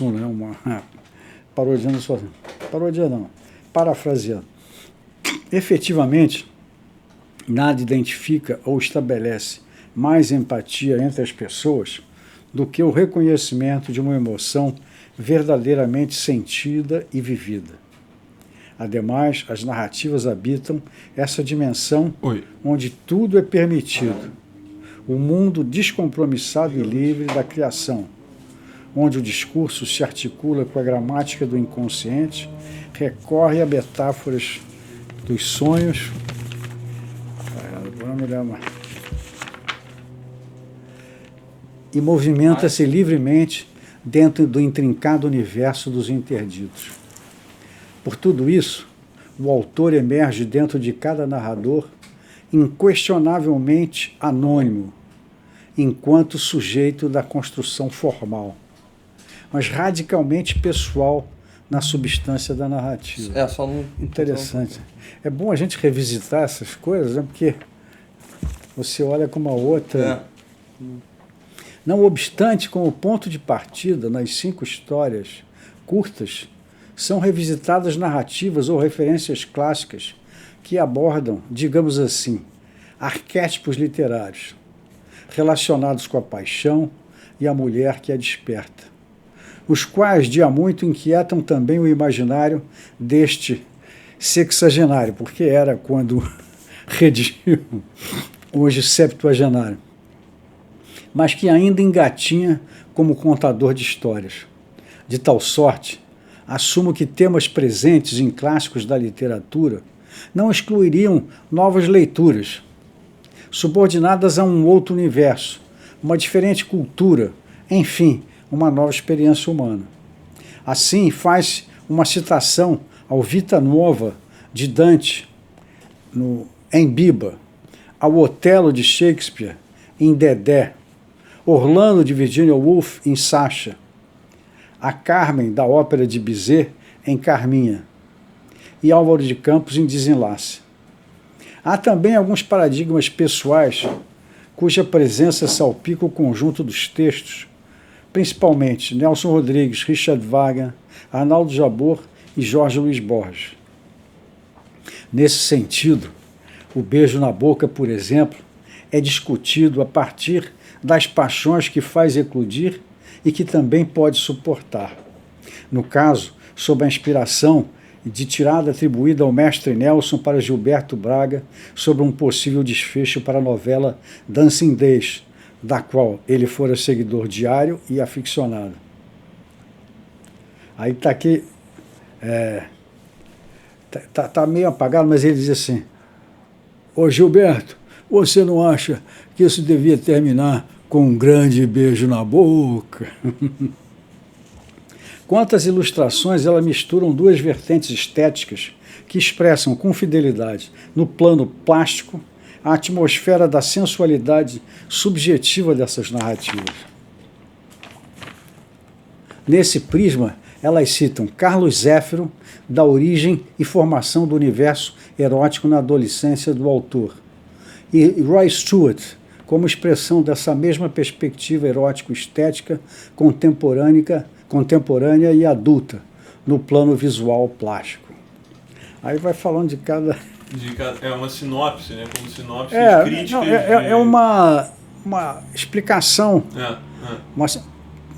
né? Parodiando sua. Parodia não, parafraseando. Efetivamente, nada identifica ou estabelece mais empatia entre as pessoas do que o reconhecimento de uma emoção verdadeiramente sentida e vivida. Ademais, as narrativas habitam essa dimensão onde tudo é permitido, o mundo descompromissado e livre da criação, onde o discurso se articula com a gramática do inconsciente, recorre a metáforas dos sonhos, e movimenta-se livremente dentro do intrincado universo dos interditos. Por tudo isso, o autor emerge dentro de cada narrador inquestionavelmente anônimo, enquanto sujeito da construção formal, mas radicalmente pessoal na substância da narrativa. Só não... Interessante. É bom a gente revisitar essas coisas, né? Porque você olha com uma outra... Não obstante, como ponto de partida, nas 5 histórias curtas, são revisitadas narrativas ou referências clássicas que abordam, digamos assim, arquétipos literários, relacionados com a paixão e a mulher que a desperta, os quais, de há muito, inquietam também o imaginário deste sexagenário, porque era quando redigiu, hoje septuagenário, mas que ainda engatinha como contador de histórias. De tal sorte, assumo que temas presentes em clássicos da literatura não excluiriam novas leituras, subordinadas a um outro universo, uma diferente cultura, enfim, uma nova experiência humana. Assim, faz uma citação ao Vita Nova de Dante em Biba, ao Otelo de Shakespeare em Dedé, Orlando de Virginia Woolf em Sacha, a Carmen da ópera de Bizet em Carminha e Álvaro de Campos em Desenlace. Há também alguns paradigmas pessoais cuja presença salpica o conjunto dos textos, principalmente Nelson Rodrigues, Richard Wagner, Arnaldo Jabor e Jorge Luiz Borges. Nesse sentido, o beijo na boca, por exemplo, é discutido a partir das paixões que faz eclodir e que também pode suportar. No caso, sob a inspiração de tirada atribuída ao mestre Nelson para Gilberto Braga sobre um possível desfecho para a novela Dancing Days, da qual ele fora seguidor diário e aficionado. Aí está aqui, tá meio apagado, mas ele diz assim: ô Gilberto, você não acha que isso devia terminar com um grande beijo na boca? Quanto às ilustrações, elas misturam 2 vertentes estéticas que expressam com fidelidade, no plano plástico, a atmosfera da sensualidade subjetiva dessas narrativas. Nesse prisma, elas citam Carlos Zéfiro, da origem e formação do universo erótico na adolescência do autor, e Roy Stewart, como expressão dessa mesma perspectiva erótico-estética contemporânea e adulta, no plano visual plástico. Aí vai falando de cada... É uma sinopse, né? Como sinopse crítica. É uma explicação, uma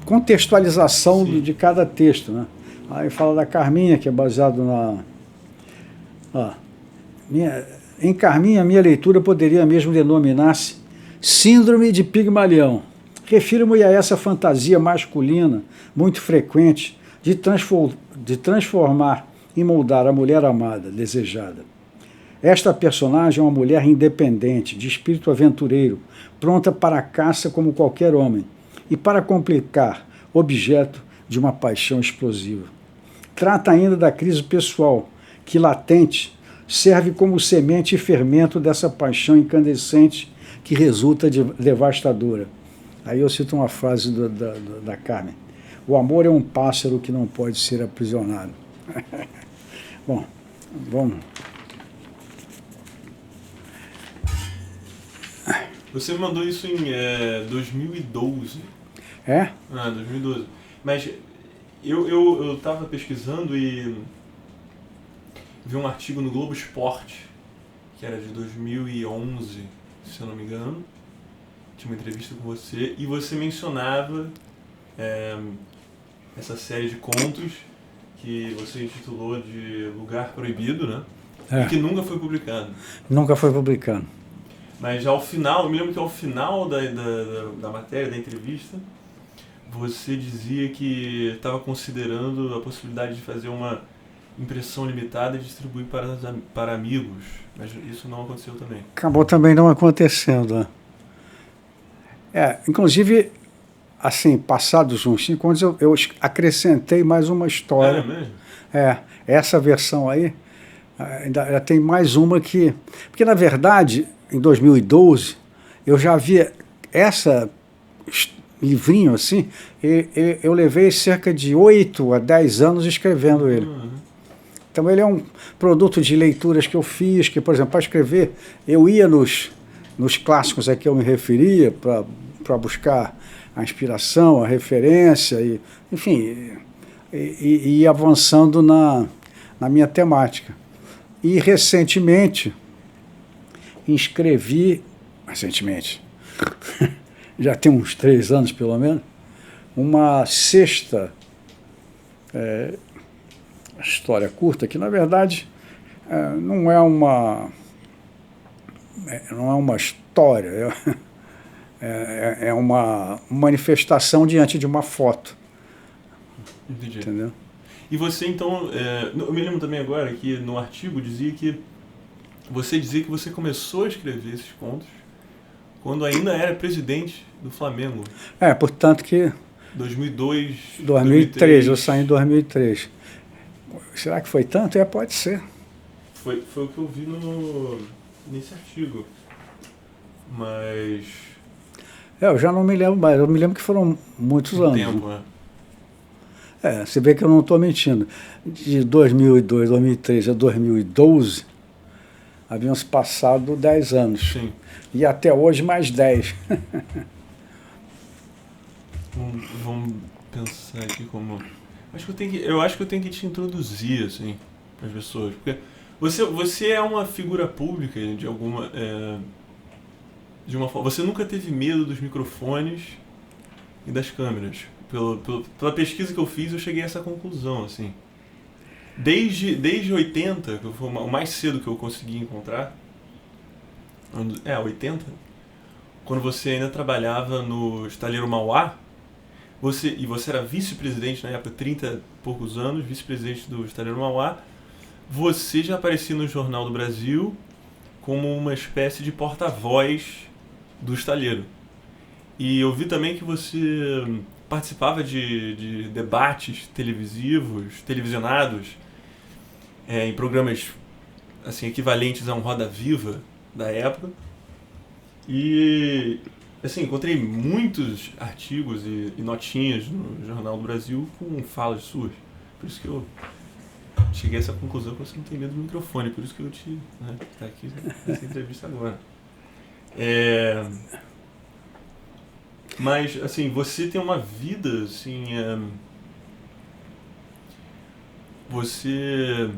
contextualização de cada texto, né? Aí fala da Carminha, que é baseado em Carminha, minha leitura poderia mesmo denominar-se Síndrome de Pigmalião. Refiro-me a essa fantasia masculina, muito frequente, de transformar e moldar a mulher amada, desejada. Esta personagem é uma mulher independente, de espírito aventureiro, pronta para a caça como qualquer homem, e para complicar, objeto de uma paixão explosiva. Trata ainda da crise pessoal, que latente serve como semente e fermento dessa paixão incandescente que resulta de devastadora. Aí eu cito uma frase da Carmen: o amor é um pássaro que não pode ser aprisionado. Bom, vamos. Você mandou isso em 2012. É? 2012. Mas Eu estava pesquisando e vi um artigo no Globo Esporte, que era de 2011, se eu não me engano. Tinha uma entrevista com você e você mencionava essa série de contos que você intitulou de Lugar Proibido, né? E que nunca foi publicado. Nunca foi publicado. Mas ao final, eu me lembro que ao final da matéria, da entrevista, você dizia que estava considerando a possibilidade de fazer uma impressão limitada e distribuir para amigos. Mas isso não aconteceu também. Acabou também não acontecendo. Inclusive, assim, passados uns 5 anos, eu acrescentei mais uma história. É mesmo? Essa versão aí, ainda tem mais uma que... Porque, na verdade, em 2012, eu já havia essa livrinho assim, eu levei cerca de 8 a 10 anos escrevendo ele. Então ele é um produto de leituras que eu fiz, que, por exemplo, para escrever, eu ia nos clássicos a que eu me referia para buscar a inspiração, a referência, enfim, e ir avançando na minha temática. E recentemente, já tem uns 3 anos pelo menos, uma sexta história curta, que na verdade não é uma história, é uma manifestação diante de uma foto. Entendi. Entendeu? E você então, eu me lembro também agora que no artigo você dizia que você começou a escrever esses contos quando ainda era presidente do Flamengo. Portanto que... 2003, eu saí em 2003. Será que foi tanto? Pode ser. Foi o que eu vi nesse artigo. Mas... eu já não me lembro mais. Eu me lembro que foram muitos anos. Tempo, você vê que eu não estou mentindo. De 2002, 2003 a 2012, haviam se passado 10 anos. Sim. E até hoje mais 10. Vamos pensar aqui como... Eu acho que eu tenho que te introduzir, assim, para as pessoas. Porque você é uma figura pública de alguma... de uma forma... Você nunca teve medo dos microfones e das câmeras. Pela pesquisa que eu fiz, eu cheguei a essa conclusão, assim. Desde 80, que foi o mais cedo que eu consegui encontrar, 80, quando você ainda trabalhava no Estaleiro Mauá, você era vice-presidente na época, 30 e poucos anos, vice-presidente do Estaleiro Mauá, você já aparecia no Jornal do Brasil como uma espécie de porta-voz do estaleiro. E eu vi também que você participava de debates televisionados, em programas assim, equivalentes a um Roda Viva da época. E assim, encontrei muitos artigos e notinhas no Jornal do Brasil com falas suas. Por isso que eu cheguei a essa conclusão que você não tem medo do microfone. Por isso que eu tá aqui nessa entrevista agora. Mas, assim, você tem uma vida, assim... você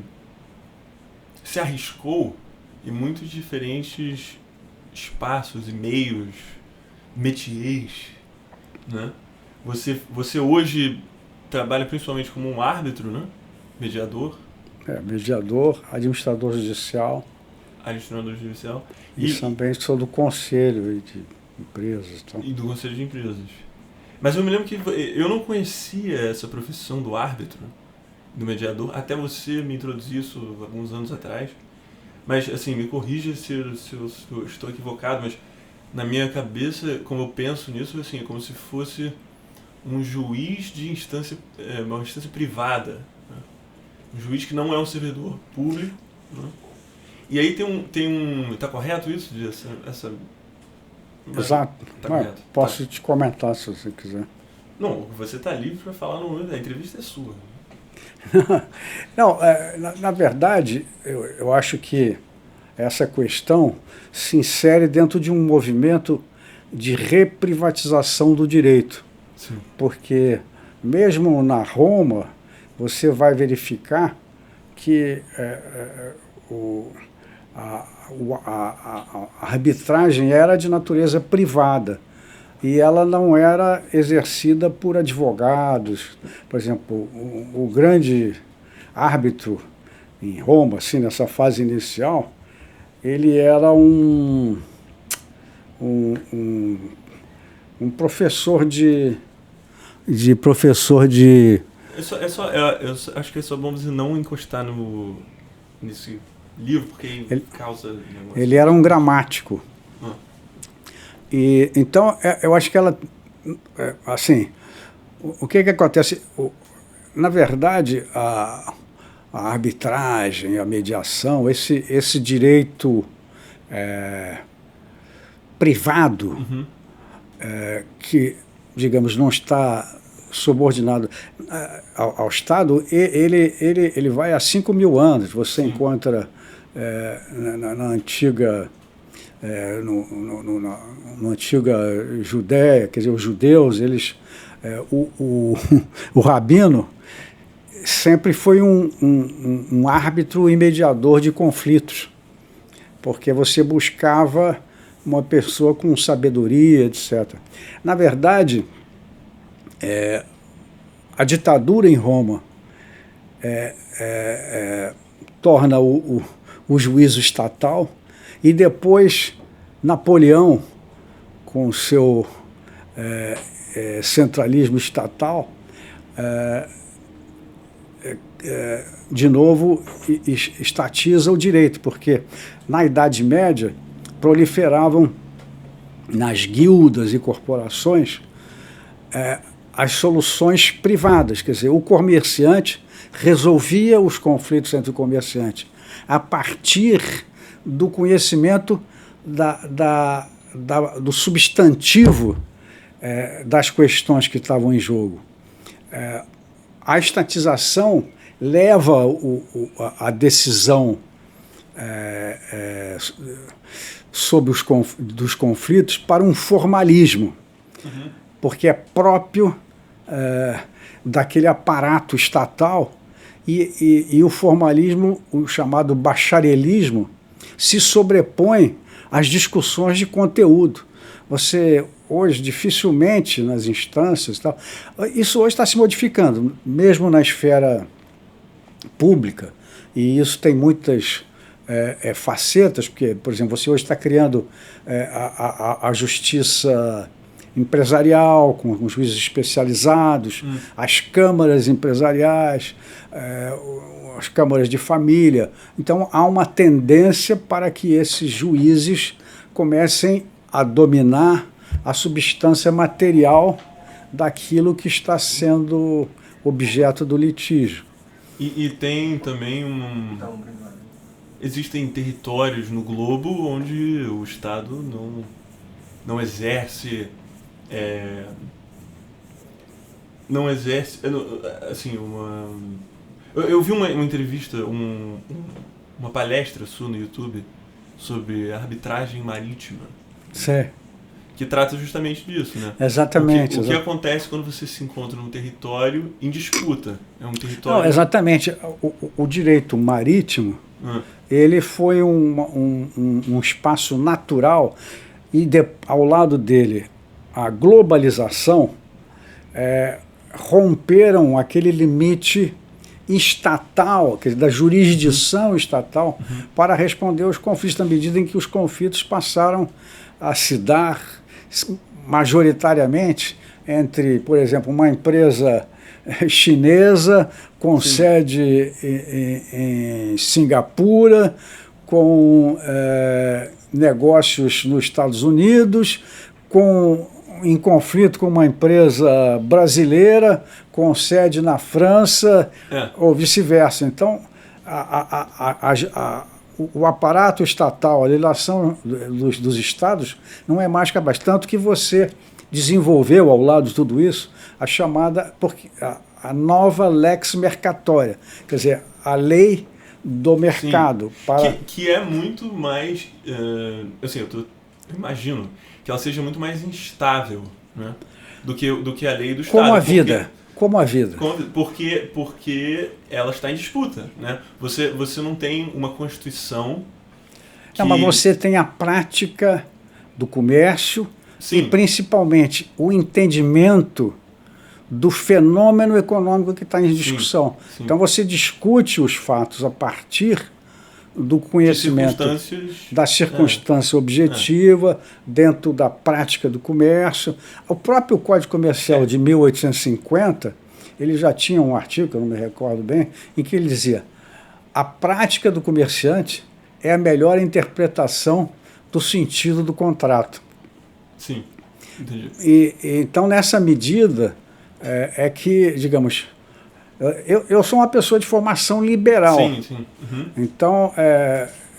se arriscou em muitos diferentes espaços e meios, métiers, né? Você hoje trabalha principalmente como um árbitro, né? Mediador. Mediador, administrador judicial. Administrador judicial. E também sou do conselho de empresas. Então. E do conselho de empresas. Mas eu me lembro que eu não conhecia essa profissão do árbitro, do mediador, até você me introduzir isso alguns anos atrás. Mas, assim, me corrija se eu estou equivocado, mas na minha cabeça, como eu penso nisso, assim, é como se fosse um juiz de instância, uma instância privada, né? Um juiz que não é um servidor público, né? E aí tá correto isso? Exato. Tá correto. Posso te comentar se você quiser. Não, você está livre para falar, a entrevista é sua. Não, na verdade, eu acho que essa questão se insere dentro de um movimento de reprivatização do direito. Sim. Porque mesmo na Roma, você vai verificar que a arbitragem era de natureza privada e ela não era exercida por advogados. Por exemplo, o grande árbitro em Roma, assim, nessa fase inicial, ele era um professor eu acho que é só bom você não encostar nesse livro, porque ele causa negócio. Ele era um gramático. E, então, eu acho que ela, assim, o que acontece? Na verdade, a arbitragem, a mediação, esse direito privado, que, digamos, não está subordinado ao Estado, ele vai há 5.000 anos. Você encontra na antiga na antiga Judéia, quer dizer, os judeus, eles o rabino sempre foi um árbitro e mediador de conflitos, porque você buscava uma pessoa com sabedoria, etc. Na verdade, a ditadura em Roma torna o juízo estatal, e depois Napoleão, com o seu centralismo estatal, de novo estatiza o direito, porque na Idade Média proliferavam nas guildas e corporações as soluções privadas, quer dizer, o comerciante resolvia os conflitos entre o comerciante a partir do conhecimento do substantivo das questões que estavam em jogo. A estatização leva a decisão sobre dos conflitos para um formalismo, porque é próprio daquele aparato estatal, e o formalismo, o chamado bacharelismo, se sobrepõe às discussões de conteúdo. Você, hoje, dificilmente nas instâncias, tal, isso hoje está se modificando, mesmo na esfera pública, e isso tem muitas facetas, porque, por exemplo, você hoje está criando a justiça empresarial, com juízes especializados, as câmaras empresariais, as câmaras de família. Então, há uma tendência para que esses juízes comecem a dominar a substância material daquilo que está sendo objeto do litígio. E tem também existem territórios no globo onde o Estado não exerce assim, eu vi uma entrevista, uma palestra sua no YouTube sobre arbitragem marítima. Certo. Que trata justamente disso, né? Exatamente. O que acontece quando você se encontra num território em disputa? É um território... Não, exatamente. O direito marítimo, ele foi um espaço natural, e ao lado dele a globalização romperam aquele limite estatal, quer dizer, da jurisdição estatal, para responder aos conflitos, na medida em que os conflitos passaram a se dar majoritariamente entre, por exemplo, uma empresa chinesa com sede em Singapura, com negócios nos Estados Unidos, em conflito com uma empresa brasileira com sede na França, ou vice-versa. Então, o aparato estatal, a legislação dos estados não é mais capaz. Tanto que você desenvolveu, ao lado de tudo isso, a chamada, a nova lex mercatória, quer dizer, a lei do mercado. Que é muito mais, assim, eu imagino que ela seja muito mais instável, né, do que a lei do Estado. Como a vida. Como a vida. Porque ela está em disputa, né? Você não tem uma Constituição que... Não, mas você tem a prática do comércio. Sim. E principalmente o entendimento do fenômeno econômico que está em discussão. Sim. Então você discute os fatos a partir do conhecimento da circunstância objetiva, dentro da prática do comércio. O próprio Código Comercial de 1850, ele já tinha um artigo, eu não me recordo bem, em que ele dizia: a prática do comerciante é a melhor interpretação do sentido do contrato. Sim, entendi. Então, nessa medida, é que, digamos, eu sou uma pessoa de formação liberal. Sim, sim. Uhum. Então,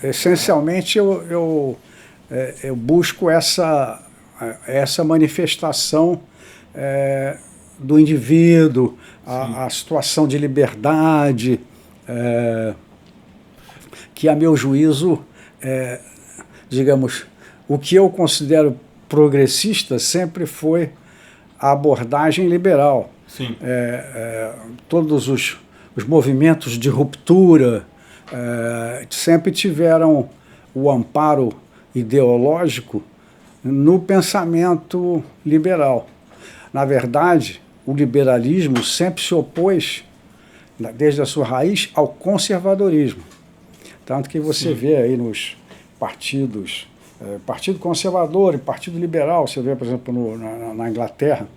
essencialmente, eu busco essa manifestação do indivíduo, a situação de liberdade, que, a meu juízo, digamos, o que eu considero progressista sempre foi a abordagem liberal. Sim. Todos os movimentos de ruptura sempre tiveram o amparo ideológico no pensamento liberal. Na verdade, o liberalismo sempre se opôs, desde a sua raiz, ao conservadorismo. Tanto que você vê aí nos partidos, Partido Conservador e Partido Liberal, você vê, por exemplo, na Inglaterra.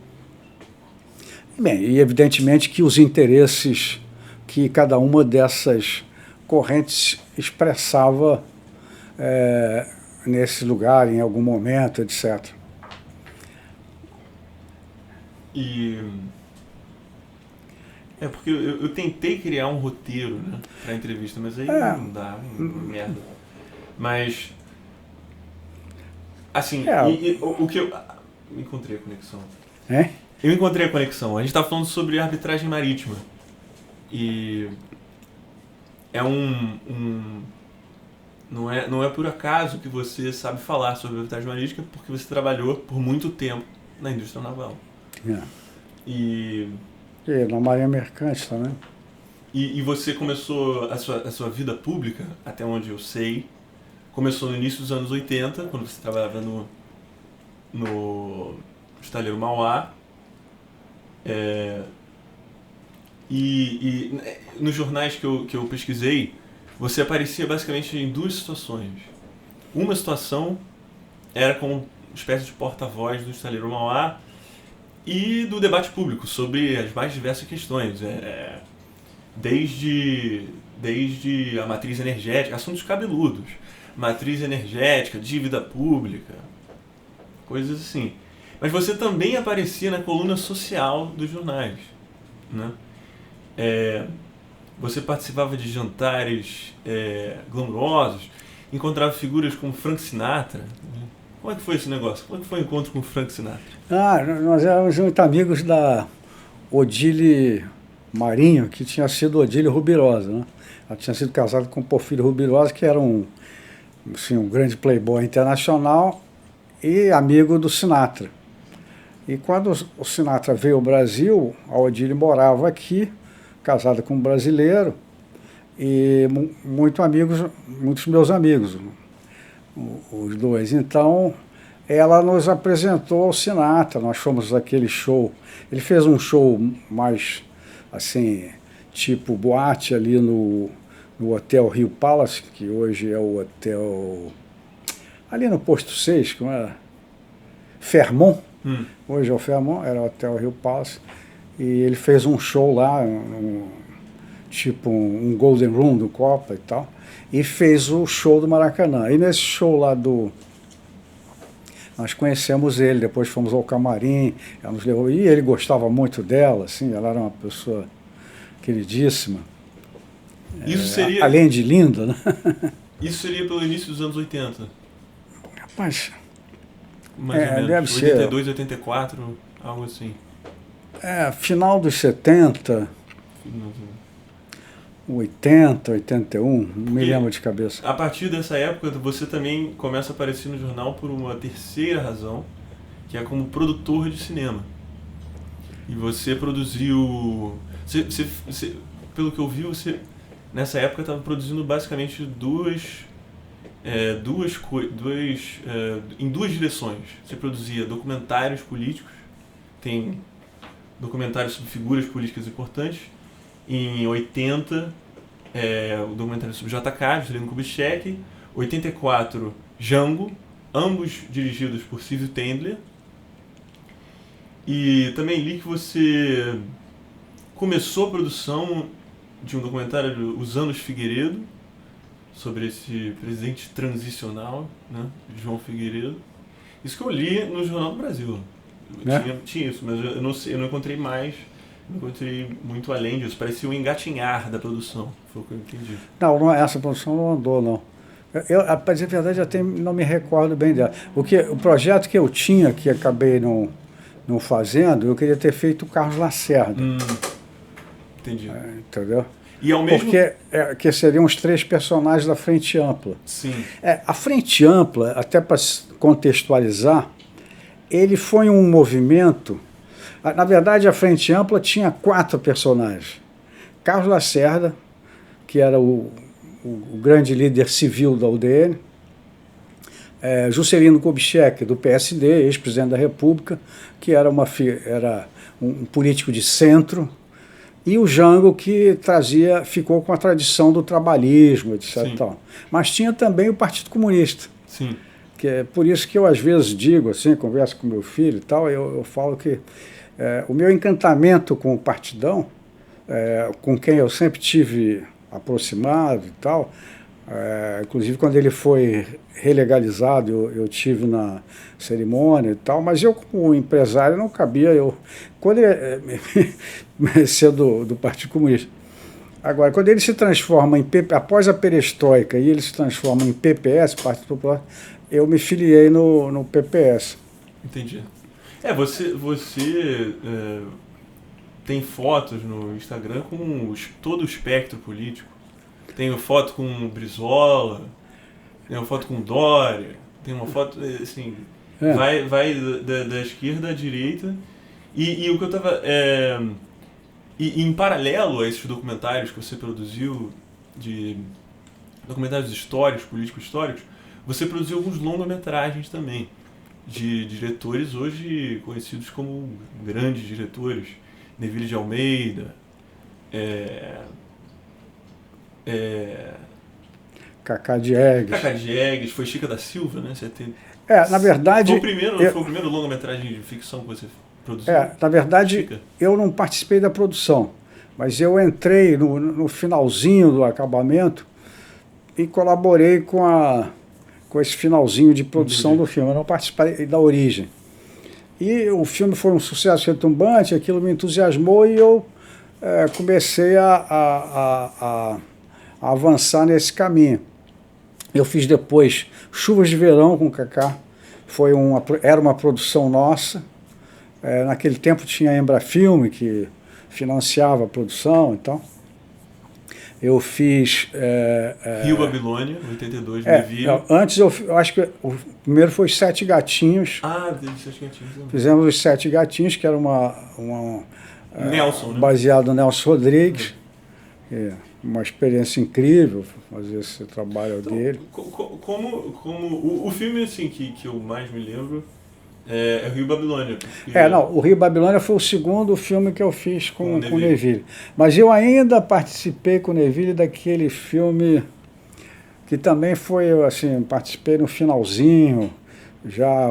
Bem, e evidentemente que os interesses que cada uma dessas correntes expressava nesse lugar, em algum momento, etc. Porque eu tentei criar um roteiro, né, para a entrevista, mas aí não dá, merda. Mas, assim, o que eu... Encontrei a conexão. Eu encontrei a conexão. A gente está falando sobre arbitragem marítima. E é não é por acaso que você sabe falar sobre arbitragem marítima, porque você trabalhou por muito tempo na indústria naval. E na Marinha Mercante também. E você começou a sua vida pública, até onde eu sei, começou no início dos anos 80, quando você trabalhava no estaleiro Mauá. E nos jornais que eu pesquisei, você aparecia basicamente em duas situações. Uma situação era como uma espécie de porta-voz do estaleiro Mauá e do debate público sobre as mais diversas questões, desde a matriz energética, assuntos cabeludos, matriz energética, dívida pública, coisas assim. Mas você também aparecia na coluna social dos jornais, né? Você participava de jantares glamourosos, encontrava figuras como Frank Sinatra. Como é que foi esse negócio? Como é que foi o encontro com o Frank Sinatra? Nós éramos muito amigos da Odile Marinho, que tinha sido Odile Rubirosa, né? Ela tinha sido casada com o Porfírio Rubirosa, que era um grande playboy internacional e amigo do Sinatra. E quando o Sinatra veio ao Brasil, a Odile morava aqui, casada com um brasileiro, e muitos meus amigos, os dois. Então, ela nos apresentou ao Sinatra, nós fomos àquele show. Ele fez um show mais, assim, tipo boate ali no Hotel Rio Palace, que hoje é o hotel... ali no Posto 6, como era? Fairmont. Hoje é o Fairmont, era o Hotel Rio Palace. E ele fez um show lá, tipo um Golden Room do Copa e tal. E fez o show do Maracanã. E nesse show lá nós conhecemos ele, depois fomos ao camarim, ela nos levou, e ele gostava muito dela, assim, ela era uma pessoa queridíssima. Isso seria... Além de linda, né? Isso seria pelo início dos anos 80? Rapaz... mais ou menos, deve 82, 84, algo assim. Final dos 70... 80, 81, não me lembro de cabeça. A partir dessa época, você também começa a aparecer no jornal por uma terceira razão, que é como produtor de cinema. E você produziu... pelo que eu vi, você nessa época estava produzindo basicamente em duas direções. Você produzia documentários políticos, tem documentários sobre figuras políticas importantes. Em 80, o documentário sobre JK, Juscelino Kubitschek. 84, Django, ambos dirigidos por Silvio Tendler. E também li que você começou a produção de um documentário, Os Anos Figueiredo, sobre esse presidente transicional, né, João Figueiredo. Isso que eu li no Jornal do Brasil. Tinha isso, mas eu não encontrei mais, não encontrei muito além disso. Parecia um engatinhar da produção, foi o que eu entendi. Não, essa produção não andou, não. Para dizer a verdade, até não me recordo bem dela. O projeto que eu tinha, que acabei não fazendo, eu queria ter feito o Carlos Lacerda. Entendi. Entendeu? E ao mesmo... Porque que seriam os 3 personagens da Frente Ampla. Sim. A Frente Ampla, até para contextualizar, ele foi um movimento... Na verdade, a Frente Ampla tinha 4 personagens. Carlos Lacerda, que era o grande líder civil da UDN, Juscelino Kubitschek, do PSD, ex-presidente da República, que era um político de centro, e o Django, que ficou com a tradição do trabalhismo, etc. Tal. Mas tinha também o Partido Comunista. Sim. Que é por isso que eu às vezes digo, assim, converso com meu filho e tal, eu falo que o meu encantamento com o Partidão, com quem eu sempre tive aproximado e tal, inclusive quando ele foi relegalizado, eu tive na cerimônia e tal, mas eu como empresário não cabia, quando ele ser do Partido Comunista. Agora, quando ele se transforma após a perestroika e ele se transforma em PPS, Partido Popular, eu me filiei no PPS. Entendi. Você tem fotos no Instagram com todo o espectro político. Tem foto com Brizola, tem uma foto com Dória, tem uma foto, assim, vai da esquerda à direita. E o que eu estava... E em paralelo a esses documentários que você produziu, de documentários históricos, político-históricos, você produziu alguns longa-metragens também, de diretores hoje conhecidos como grandes diretores. Neville de Almeida, Cacá Diegues. Foi Chica da Silva, né? Na verdade... Foi o primeiro longa-metragem de ficção que você produziu? Na verdade, Chica. Eu não participei da produção, mas eu entrei no finalzinho do acabamento e colaborei com esse finalzinho de produção do filme. Eu não participei da origem. E o filme foi um sucesso retumbante, aquilo me entusiasmou e eu comecei a avançar nesse caminho. Eu fiz depois Chuvas de Verão com o Cacá, era uma produção nossa. Naquele tempo tinha a Embrafilme, que financiava a produção e tal. Eu fiz... Rio Babilônia, 82, Neville. Antes eu acho que o primeiro foi Sete Gatinhos. Teve Sete Gatinhos. Fizemos os Sete Gatinhos, que era Nelson, né? Baseado no Nelson Rodrigues. Uma experiência incrível fazer esse trabalho dele. O filme assim, que eu mais me lembro é o Rio Babilônia. O Rio Babilônia foi o segundo filme que eu fiz com o Neville. Mas eu ainda participei com o Neville daquele filme que também foi, assim, participei no finalzinho, já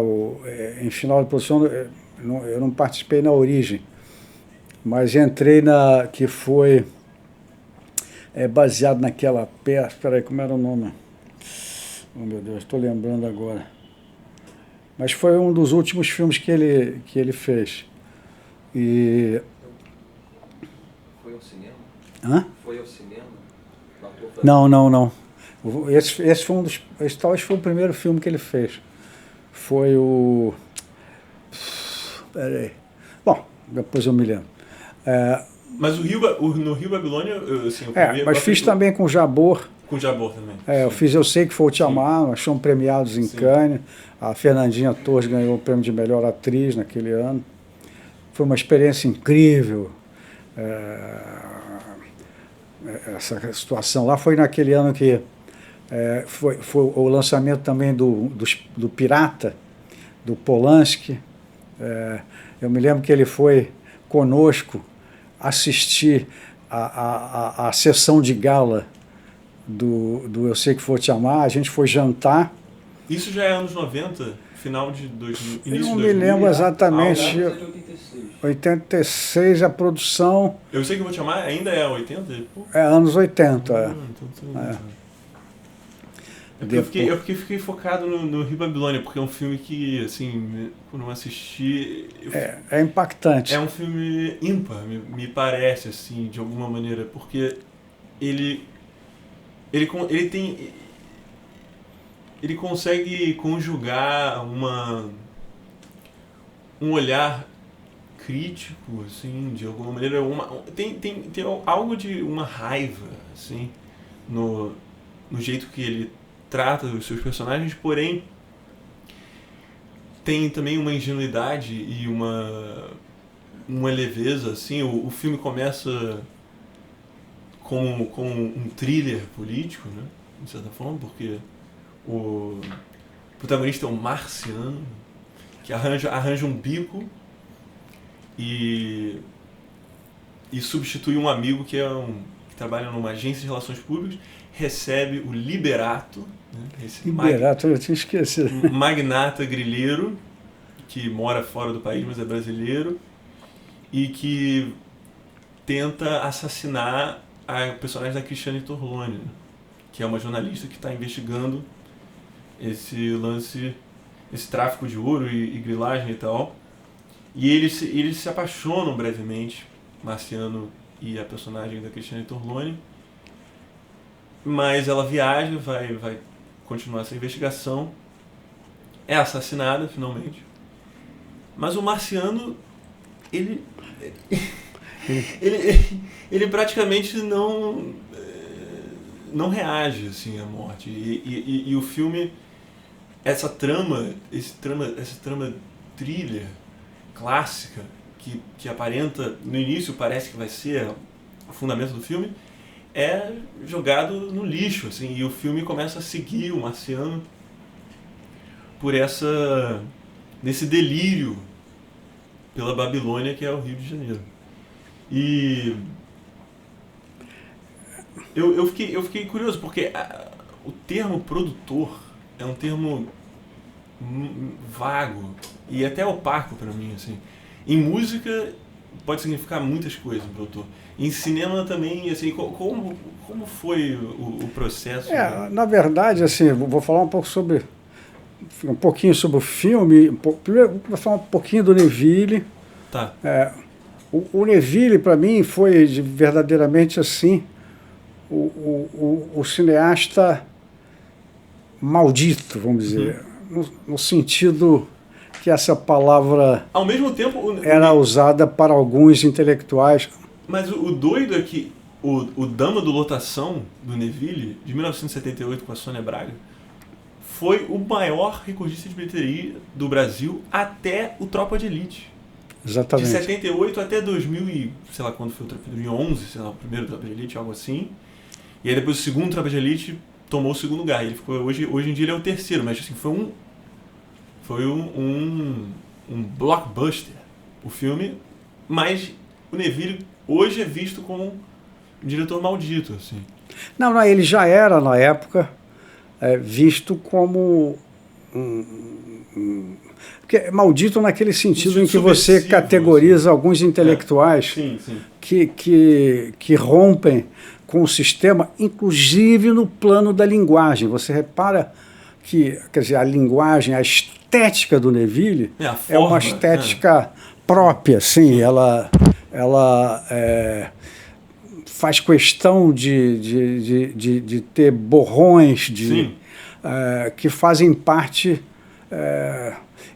em final de produção, eu não participei na origem, mas entrei que foi baseado naquela peça, espera aí, como era o nome? Oh, meu Deus, estou lembrando agora. Mas foi um dos últimos filmes que ele fez. E... Foi ao cinema? Hã? Foi ao cinema? Não. Esse foi esse talvez foi o primeiro filme que ele fez. Foi o... Peraí. Bom, depois eu me lembro. Mas no Rio Babilônia, assim, mas fiz também com o Jabor. Com o Jabor também. Eu sei que foi o Te Amar, nós fomos premiados em Cannes. A Fernandinha Torres ganhou o prêmio de melhor atriz naquele ano. foi uma experiência incrível. Essa situação lá foi naquele ano que foi o lançamento também do Pirata, do Polanski. Eu me lembro que ele foi conosco assistir a sessão de gala do Eu Sei Que Vou Te Amar. A gente foi jantar. Isso já é anos 90? Final de 2000, início Eu não de 2000? me lembro exatamente. Ah, o de 86. 86, a produção Eu Sei Que Vou Te Amar ainda é 80? Pô. é anos 80. Então, eu fiquei focado no Rio Babilônia, porque é um filme que, assim, quando eu assisti... É impactante. É um filme ímpar, me parece, assim, de alguma maneira, porque ele consegue conjugar um olhar crítico, assim, de alguma maneira, tem algo de uma raiva, assim, no jeito que ele trata os seus personagens, porém tem também uma ingenuidade e uma leveza, assim. O filme começa com um thriller político, né, de certa forma, porque o protagonista é um marciano que arranja um bico e substitui um amigo que trabalha numa agência de relações públicas, recebe o Liberato, né, Liberato, eu tinha esquecido. magnata grileiro, que mora fora do país, mas é brasileiro, e que tenta assassinar a personagem da Cristiane Torlone, né, que é uma jornalista que está investigando esse tráfico de ouro e grilagem e tal. E eles se apaixonam brevemente, Marciano e a personagem da Cristiane Torlone, mas ela viaja, vai continuar essa investigação, é assassinada finalmente, mas o Marciano ele praticamente não reage, assim, à morte, e o filme, essa trama thriller clássica que aparenta, no início parece que vai ser o fundamento do filme, é jogado no lixo, assim, e o filme começa a seguir o Marciano por nesse delírio pela Babilônia, que é o Rio de Janeiro. E eu fiquei curioso, porque o termo produtor é um termo vago e até opaco para mim, assim. Em música pode significar muitas coisas, produtor. Em cinema também, assim, como foi o processo? Na verdade, assim, vou falar um pouquinho sobre o filme. Primeiro, vou falar um pouquinho do Neville. Tá. O Neville, para mim, foi verdadeiramente, assim, o cineasta maldito, vamos dizer, no sentido que essa palavra ao mesmo tempo era usada para alguns intelectuais. Mas o doido é que o Dama do Lotação, do Neville, de 1978, com a Sônia Braga, foi o maior recordista de bilheteria do Brasil até o Tropa de Elite. Exatamente. De 78 até 2000 e sei lá quando foi o Tropa de Elite, 2011, sei lá, o primeiro Tropa de Elite, algo assim. E aí depois o segundo Tropa de Elite tomou o segundo lugar. Ele ficou, hoje em dia ele é o terceiro, mas assim, foi um blockbuster, o filme, mas o Neville hoje é visto como um diretor maldito, assim. Não, ele já era, na época, visto como porque maldito naquele sentido em que você categoriza, assim, alguns intelectuais sim. Que rompem com o sistema, inclusive no plano da linguagem. Você repara que, quer dizer, a linguagem, a estética do Neville é uma estética própria, sim. Ela faz questão de ter borrões que fazem parte,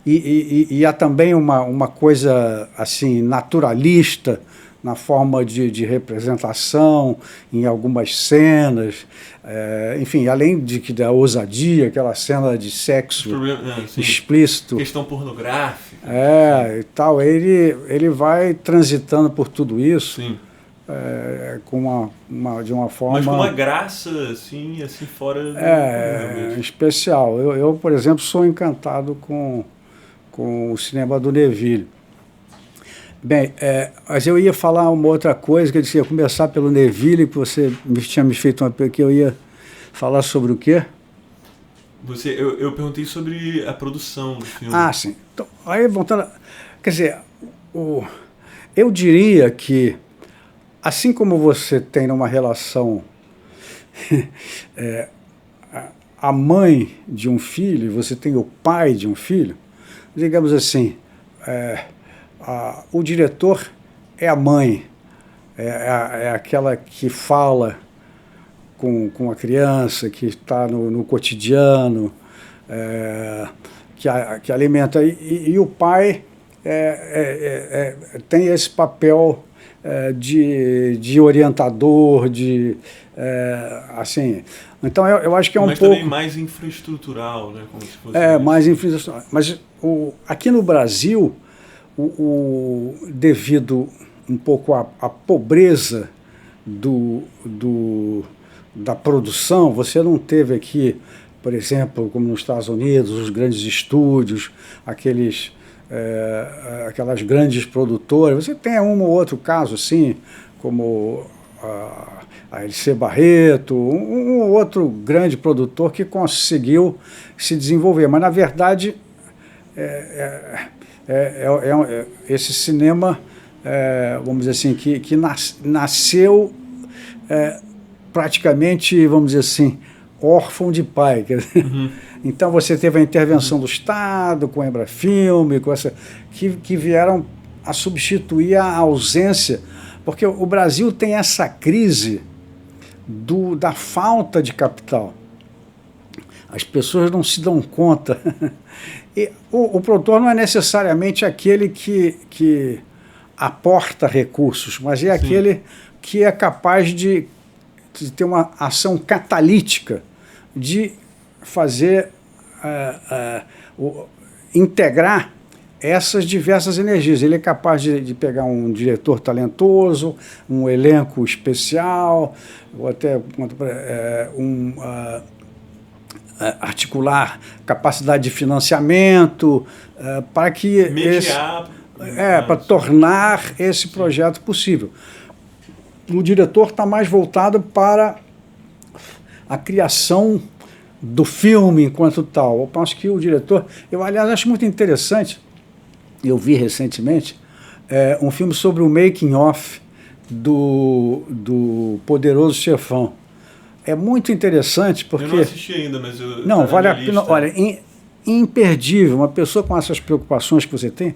e há também uma coisa assim naturalista na forma de representação, em algumas cenas, enfim, além da ousadia, aquela cena de sexo explícito. Questão pornográfica. E tal, ele vai transitando por tudo isso. Sim. De uma forma... Mas com uma graça, assim fora do especial. Eu, por exemplo, sou encantado com o cinema do Neville. Bem, mas eu ia falar uma outra coisa, que eu disse, ia começar pelo Neville, que você tinha me feito uma pergunta, que eu ia falar sobre o quê? Eu perguntei sobre a produção do filme. Ah, sim. Então, aí, voltando... Quer dizer, eu diria que, assim como você tem numa relação a mãe de um filho, você tem o pai de um filho, digamos assim, o diretor é a mãe, é aquela que fala com a criança, que está no cotidiano, que alimenta. E o pai tem esse papel de orientador, assim. Então eu acho que é um pouco... Mas também mais infraestrutural, né? Como se fosse mais infraestrutural. Mas aqui no Brasil, devido um pouco à pobreza da produção, você não teve aqui, por exemplo, como nos Estados Unidos, os grandes estúdios, aquelas grandes produtoras. Você tem um ou outro caso, assim, como a LC Barreto, um ou outro grande produtor que conseguiu se desenvolver. Mas, na verdade, esse cinema, vamos dizer assim, que nasceu praticamente, vamos dizer assim, órfão de pai. Quer dizer, então você teve a intervenção do Estado, com a Embrafilme, que vieram a substituir a ausência, porque o Brasil tem essa crise da falta de capital. As pessoas não se dão conta. E o produtor não é necessariamente aquele que aporta recursos, mas é aquele que é capaz de ter uma ação catalítica, de fazer, integrar essas diversas energias. Ele é capaz de pegar um diretor talentoso, um elenco especial, ou até articular capacidade de financiamento, para que para tornar esse projeto possível. O diretor está mais voltado para a criação do filme enquanto tal. Eu acho que o diretor... Eu, aliás, acho muito interessante, eu vi recentemente, um filme sobre o making-of do Poderoso Chefão. É muito interessante porque... Eu não assisti ainda, mas eu... Não, vale a pena... Olha, imperdível. Uma pessoa com essas preocupações que você tem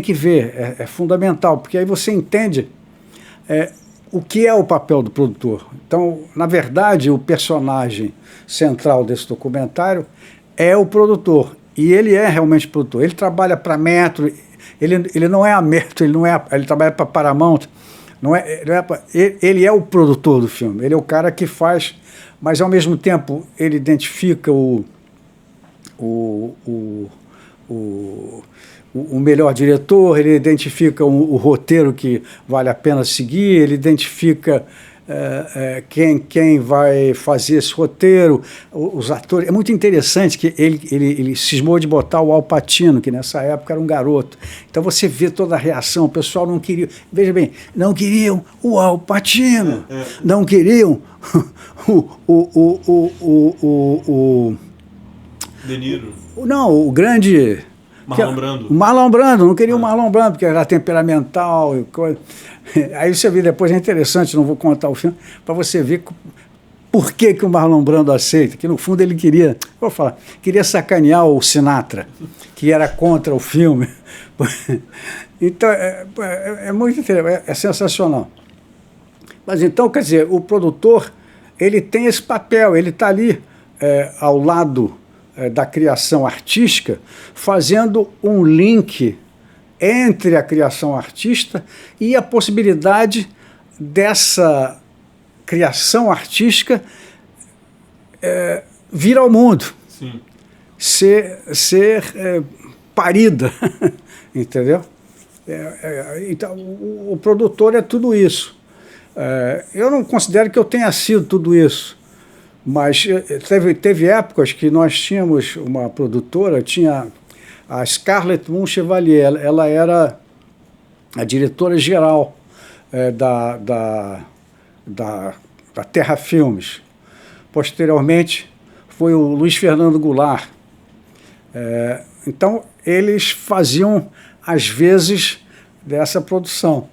que ver. É fundamental, porque aí você entende... o que é o papel do produtor. Então, na verdade, o personagem central desse documentário é o produtor. E ele é realmente produtor. Ele trabalha para Metro, ele não é a Metro, ele trabalha para Paramount. Ele é o produtor do filme, ele é o cara que faz, mas ao mesmo tempo ele identifica o melhor diretor, ele identifica o roteiro que vale a pena seguir, ele identifica quem vai fazer esse roteiro, os atores. É muito interessante que ele cismou de botar o Al Pacino, que nessa época era um garoto. Então você vê toda a reação, o pessoal não queria, veja bem, não queriam o Al Pacino, não queriam o De Niro. Não, o grande... Marlon Brando. O Marlon Brando, não queria o Marlon Brando, porque era temperamental e coisa. Aí você vê, depois é interessante, não vou contar o filme, para você ver por que o Marlon Brando aceita, que no fundo ele queria sacanear o Sinatra, que era contra o filme. Então, é muito interessante, é sensacional. Mas então, quer dizer, o produtor, ele tem esse papel, ele está ali ao lado da criação artística, fazendo um link entre a criação artística e a possibilidade dessa criação artística vir ao mundo, Sim. ser parida, entendeu? Então, o produtor é tudo isso. Eu não considero que eu tenha sido tudo isso, mas teve épocas que nós tínhamos uma produtora, tinha a Scarlett Moon Chevalier, ela era a diretora-geral da Terra Filmes. Posteriormente, foi o Luiz Fernando Goulart. Então, eles faziam, às vezes, dessa produção,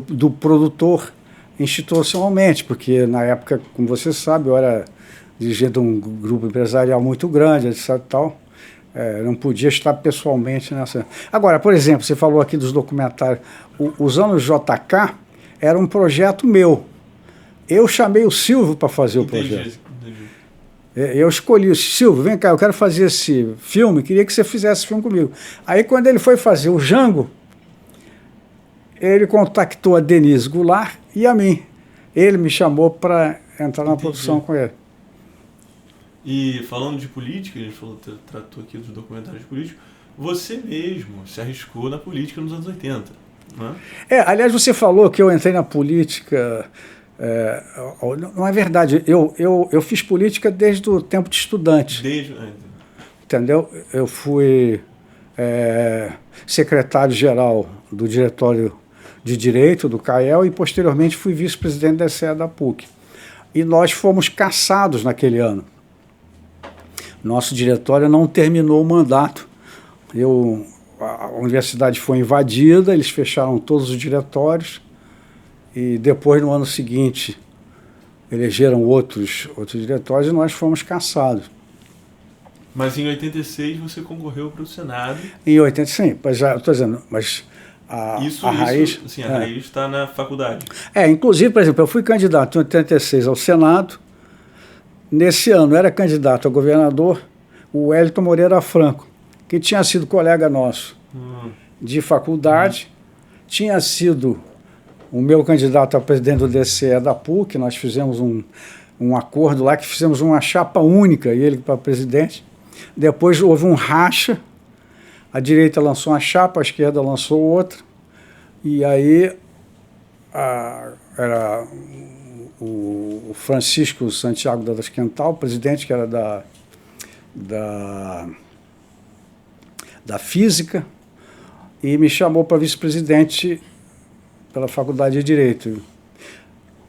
do produtor institucionalmente, porque na época, como você sabe, eu era dirigente de um grupo empresarial muito grande, etc. Tal. Não podia estar pessoalmente nessa. Agora, por exemplo, você falou aqui dos documentários. Os Anos JK era um projeto meu. Eu chamei o Silvio para fazer o projeto. Entendi. Eu escolhi o Silvio, vem cá, eu quero fazer esse filme, queria que você fizesse esse filme comigo. Aí, quando ele foi fazer o Django, ele contactou a Denise Goulart e a mim. Ele me chamou para entrar na produção com ele. E falando de política, a gente tratou aqui dos documentários políticos, você mesmo se arriscou na política nos anos 80, não é? Aliás, você falou que eu entrei na política. Não é verdade. Eu fiz política desde o tempo de estudante. Entendeu? Eu fui secretário-geral do Diretório de Direito do CAEL e, posteriormente, fui vice-presidente da SE da PUC. E nós fomos cassados naquele ano. Nosso diretório não terminou o mandato. A universidade foi invadida, eles fecharam todos os diretórios e depois, no ano seguinte, elegeram outros diretórios e nós fomos cassados. Mas em 86 você concorreu para o Senado. Em 86, mas já estou dizendo, mas a raiz... Sim, a raiz está na faculdade. Inclusive, por exemplo, eu fui candidato em 86 ao Senado. Nesse ano era candidato a governador o Wellington Moreira Franco, que tinha sido colega nosso de faculdade, tinha sido o meu candidato a presidente do DCE da PUC. Nós fizemos um acordo lá, que fizemos uma chapa única, e ele para presidente. Depois houve um racha, a direita lançou uma chapa, a esquerda lançou outra, e aí era o Francisco Santiago da Esquental, presidente, que era da Física, e me chamou para vice-presidente pela Faculdade de Direito.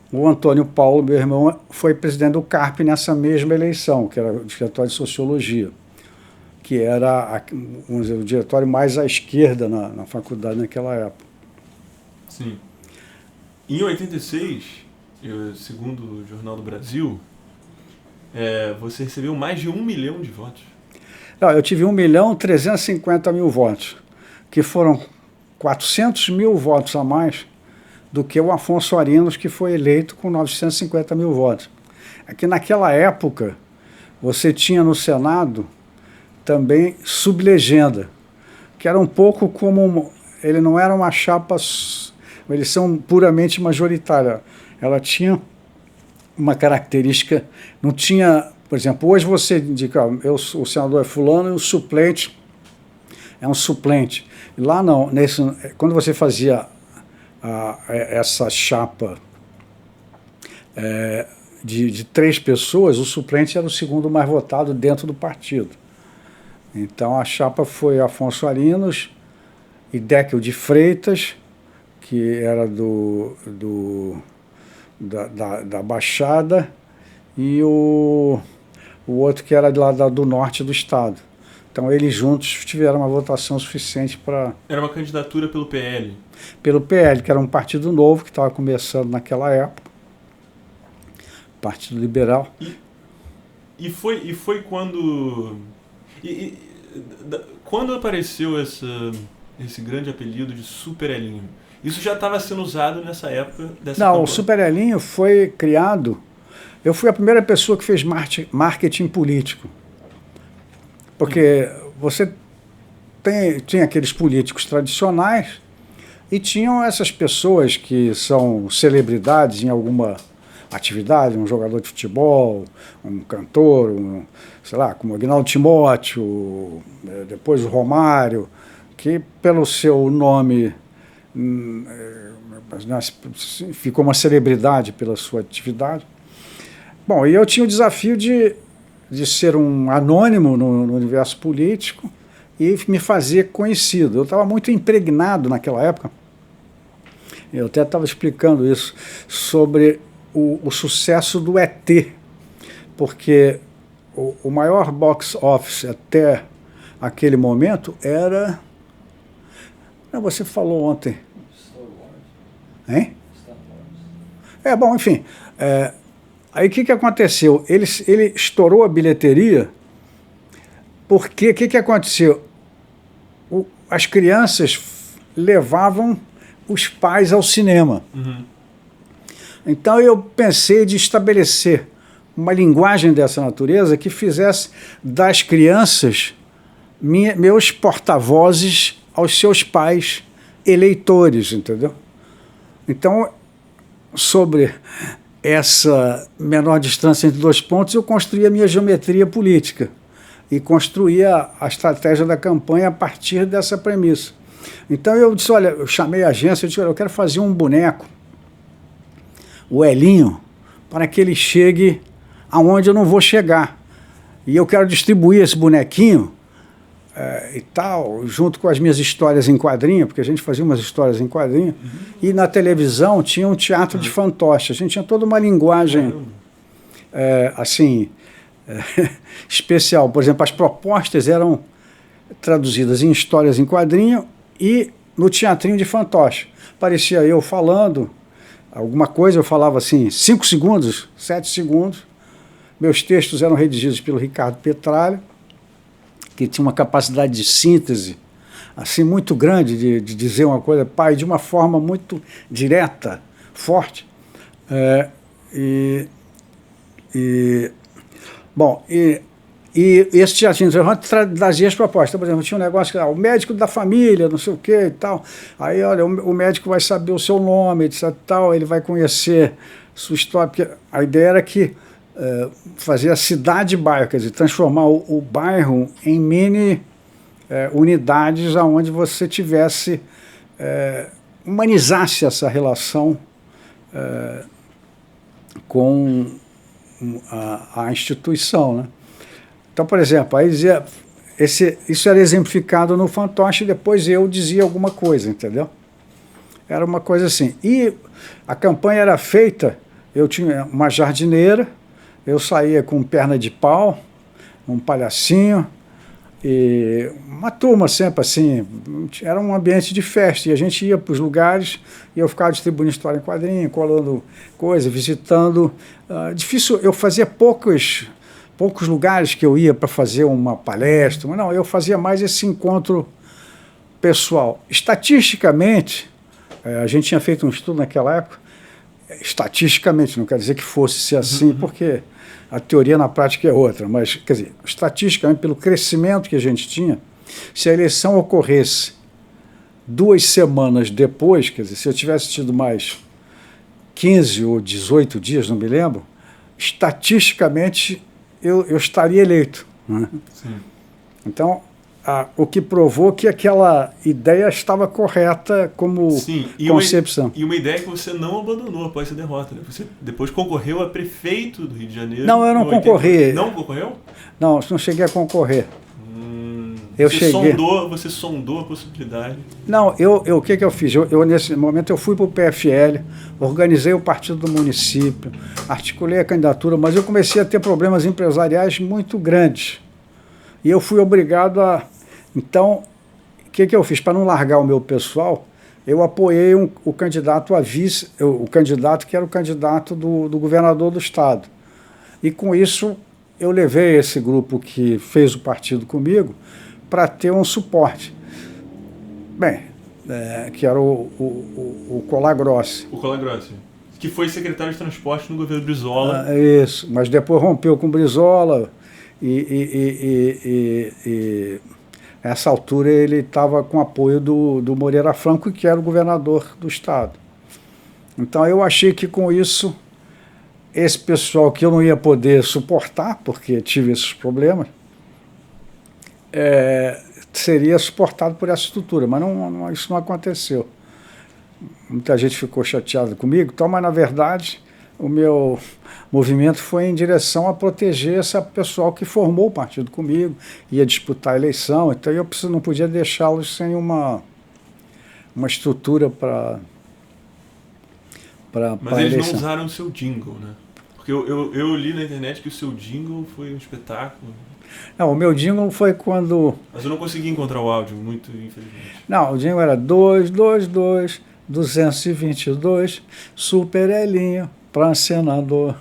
O Antônio Paulo, meu irmão, foi presidente do CARP nessa mesma eleição, que era o Diretório de Sociologia, que era, vamos dizer, o diretório mais à esquerda na faculdade naquela época. Sim. Em 86, segundo o Jornal do Brasil, você recebeu mais de 1 milhão de votos. Não, eu tive 1.350.000 votos, que foram 400.000 votos a mais do que o Afonso Arinos, que foi eleito com 950.000 votos. Aqui naquela época, você tinha no Senado também sublegenda, que era um pouco como... Ele não era uma chapa, uma eleição puramente majoritária. Ela tinha uma característica, não tinha... Por exemplo, hoje você indica, o senador é fulano e o suplente é um suplente. Lá não, quando você fazia essa chapa de 3 pessoas, o suplente era o segundo mais votado dentro do partido. Então a chapa foi Afonso Arinos e Décio de Freitas, que era da Baixada, e o outro que era de lá do norte do estado. Então eles juntos tiveram uma votação suficiente para... Era uma candidatura pelo PL? Pelo PL, que era um partido novo que estava começando naquela época, Partido Liberal. E foi quando... quando apareceu esse grande apelido de Super Elinho? Isso já estava sendo usado nessa época dessa Não, campanha? o Super Elinho foi criado... Eu fui a primeira pessoa que fez marketing político. Porque você tinha aqueles políticos tradicionais e tinham essas pessoas que são celebridades em alguma atividade, um jogador de futebol, um cantor, sei lá, como o Agnaldo Timóteo, depois o Romário, que pelo seu nome ficou uma celebridade pela sua atividade. Bom, e eu tinha o desafio de ser um anônimo no universo político e me fazer conhecido. Eu estava muito impregnado naquela época, eu até estava explicando isso, sobre o sucesso do ET, porque o maior box office até aquele momento era... Você falou ontem. Star Wars. Hein? Star Wars. Bom, enfim. Aí o que aconteceu? Ele estourou a bilheteria porque o que aconteceu? As crianças levavam os pais ao cinema. Uhum. Então eu pensei de estabelecer uma linguagem dessa natureza que fizesse das crianças meus porta-vozes aos seus pais eleitores, entendeu? Então, sobre essa menor distância entre dois pontos, eu construí a minha geometria política e construía a estratégia da campanha a partir dessa premissa. Então eu disse, olha, eu chamei a agência e disse, olha, eu quero fazer um boneco, o Elinho, para que ele chegue aonde eu não vou chegar. E eu quero distribuir esse bonequinho e tal, junto com as minhas histórias em quadrinho, porque a gente fazia umas histórias em quadrinho, e na televisão tinha um teatro de fantoche. A gente tinha toda uma linguagem especial. Por exemplo, as propostas eram traduzidas em histórias em quadrinho e no teatrinho de fantoche. Parecia eu falando alguma coisa, eu falava assim, 5 segundos, 7 segundos. Meus textos eram redigidos pelo Ricardo Petralha, que tinha uma capacidade de síntese assim muito grande de dizer uma coisa, pai, de uma forma muito direta, forte. Bom, e esse teatrinho trazia as propostas. Por exemplo, tinha um negócio que o médico da família, não sei o que e tal. Aí, olha, o médico vai saber o seu nome, etc. Tal, ele vai conhecer sua história. Porque a ideia era que fazer a cidade-bairro, quer dizer, transformar o bairro em mini unidades onde você tivesse, humanizasse essa relação com a instituição, né? Então, por exemplo, aí dizia, isso era exemplificado no fantoche e depois eu dizia alguma coisa, entendeu? Era uma coisa assim. E a campanha era feita, eu tinha uma jardineira, eu saía com perna de pau, um palhacinho, e uma turma sempre assim, era um ambiente de festa, e a gente ia para os lugares e eu ficava distribuindo história em quadrinho, colando coisa, visitando. Difícil, eu fazia poucos lugares que eu ia para fazer uma palestra, mas não, eu fazia mais esse encontro pessoal. Estatisticamente, a gente tinha feito um estudo naquela época, estatisticamente, não quer dizer que fosse ser assim, porque a teoria na prática é outra, mas, quer dizer, estatisticamente, pelo crescimento que a gente tinha, se a eleição ocorresse 2 semanas depois, quer dizer, se eu tivesse tido mais 15 ou 18 dias, não me lembro, estatisticamente eu estaria eleito, né? Sim. Então, o que provou que aquela ideia estava correta como concepção. E uma ideia que você não abandonou após essa derrota, né? Você depois concorreu a prefeito do Rio de Janeiro. Não, eu não concorri. Não concorreu? Não cheguei a concorrer. Você sondou a possibilidade? Não, o que eu fiz? Nesse momento eu fui para o PFL, organizei o partido do município, articulei a candidatura, mas eu comecei a ter problemas empresariais muito grandes. E eu fui obrigado a... Então, o que eu fiz? Para não largar o meu pessoal, eu apoiei o candidato a vice, o candidato que era o candidato do governador do estado. E com isso, eu levei esse grupo que fez o partido comigo para ter um suporte. Bem, que era o Colagrossi. O Colagrossi, que foi secretário de transporte no governo Brizola. Isso, mas depois rompeu com o Brizola Essa altura ele estava com apoio do Moreira Franco, que era o governador do estado. Então eu achei que com isso, esse pessoal que eu não ia poder suportar, porque tive esses problemas, seria suportado por essa estrutura, mas isso não aconteceu. Muita gente ficou chateada comigo, então, mas na verdade o meu movimento foi em direção a proteger esse pessoal que formou o partido comigo, ia disputar a eleição, então eu não podia deixá-los sem uma estrutura para Mas eles não usaram o seu jingle, né? Porque eu li na internet que o seu jingle foi um espetáculo. Não, o meu jingle foi quando... Mas eu não consegui encontrar o áudio, muito infelizmente. Não, o jingle era 222, 222, Super Elinho para senador.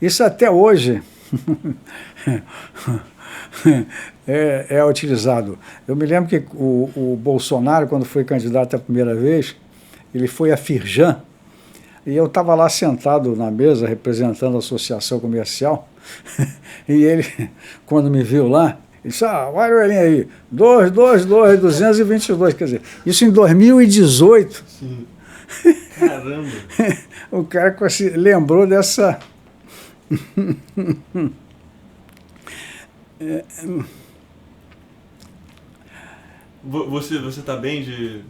Isso até hoje é utilizado. Eu me lembro que o Bolsonaro, quando foi candidato a primeira vez, ele foi a Firjan, e eu estava lá sentado na mesa, representando a associação comercial, e ele, quando me viu lá, ele disse, olha o Elinho aí, 222, 222, quer dizer, isso em 2018. Sim. Caramba! O cara lembrou dessa... Você está bem de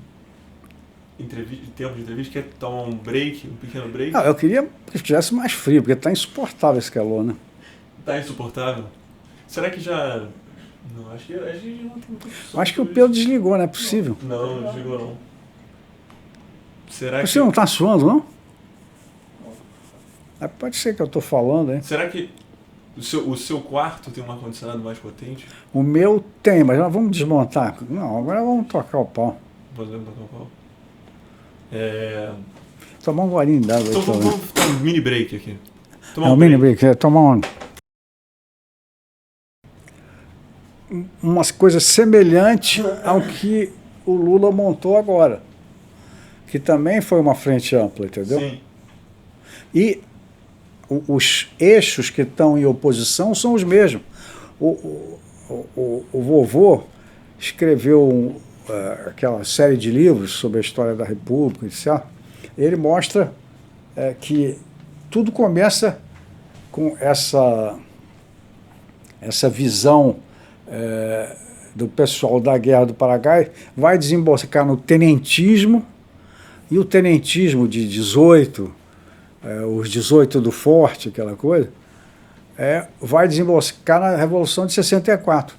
tempo de entrevista? Quer tomar um break, um pequeno break? Não, eu queria que estivesse mais frio, porque está insuportável esse calor, né? Está insuportável? Será que já... Não, acho que a gente não tem muito opção. Acho que o Pedro desligou, não é possível. Não desligou não. Será Você não está suando, não? Pode ser que eu estou falando, hein? Será que o seu quarto tem um ar-condicionado mais potente? O meu tem, mas nós vamos desmontar. Não, agora vamos tocar o pau. Podemos tocar o pau? Tomar um golinho d'água. Então vamos dar um mini break aqui. Mini break, tomar umas coisas semelhantes ao que o Lula montou agora, que também foi uma frente ampla, entendeu? Sim. E os eixos que estão em oposição são os mesmos. O vovô escreveu aquela série de livros sobre a história da República, etc. Ele mostra que tudo começa com essa visão do pessoal da Guerra do Paraguai, vai desembocar no tenentismo, e o tenentismo de 18, os 18 do Forte, aquela coisa, vai desembocar na Revolução de 64.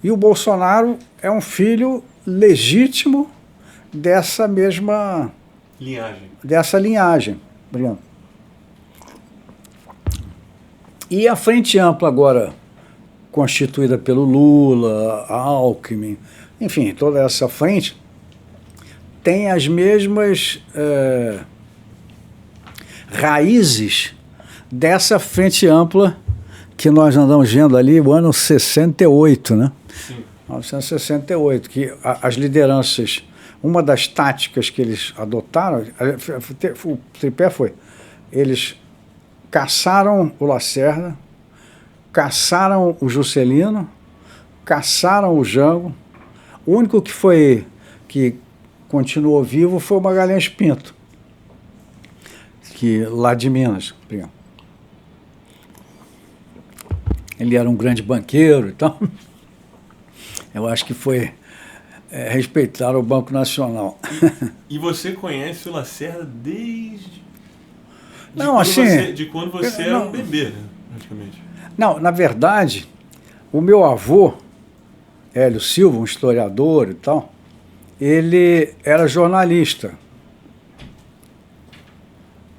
E o Bolsonaro é um filho legítimo dessa mesma... linhagem. Obrigado. E a Frente Ampla agora, constituída pelo Lula, Alckmin, enfim, toda essa frente, tem as mesmas raízes dessa Frente Ampla que nós andamos vendo ali o ano 68, né? Sim. 1968, que as lideranças, uma das táticas que eles adotaram, o tripé foi, eles caçaram o Lacerda, caçaram o Juscelino, caçaram o Jango. O único que continuou vivo foi o Magalhães Pinto, lá de Minas. Ele era um grande banqueiro, então eu acho que foi respeitar o Banco Nacional. E você conhece o Lacerda desde... de quando você era um bebê, né, praticamente. Não, na verdade, o meu avô, Hélio Silva, um historiador e tal, ele era jornalista.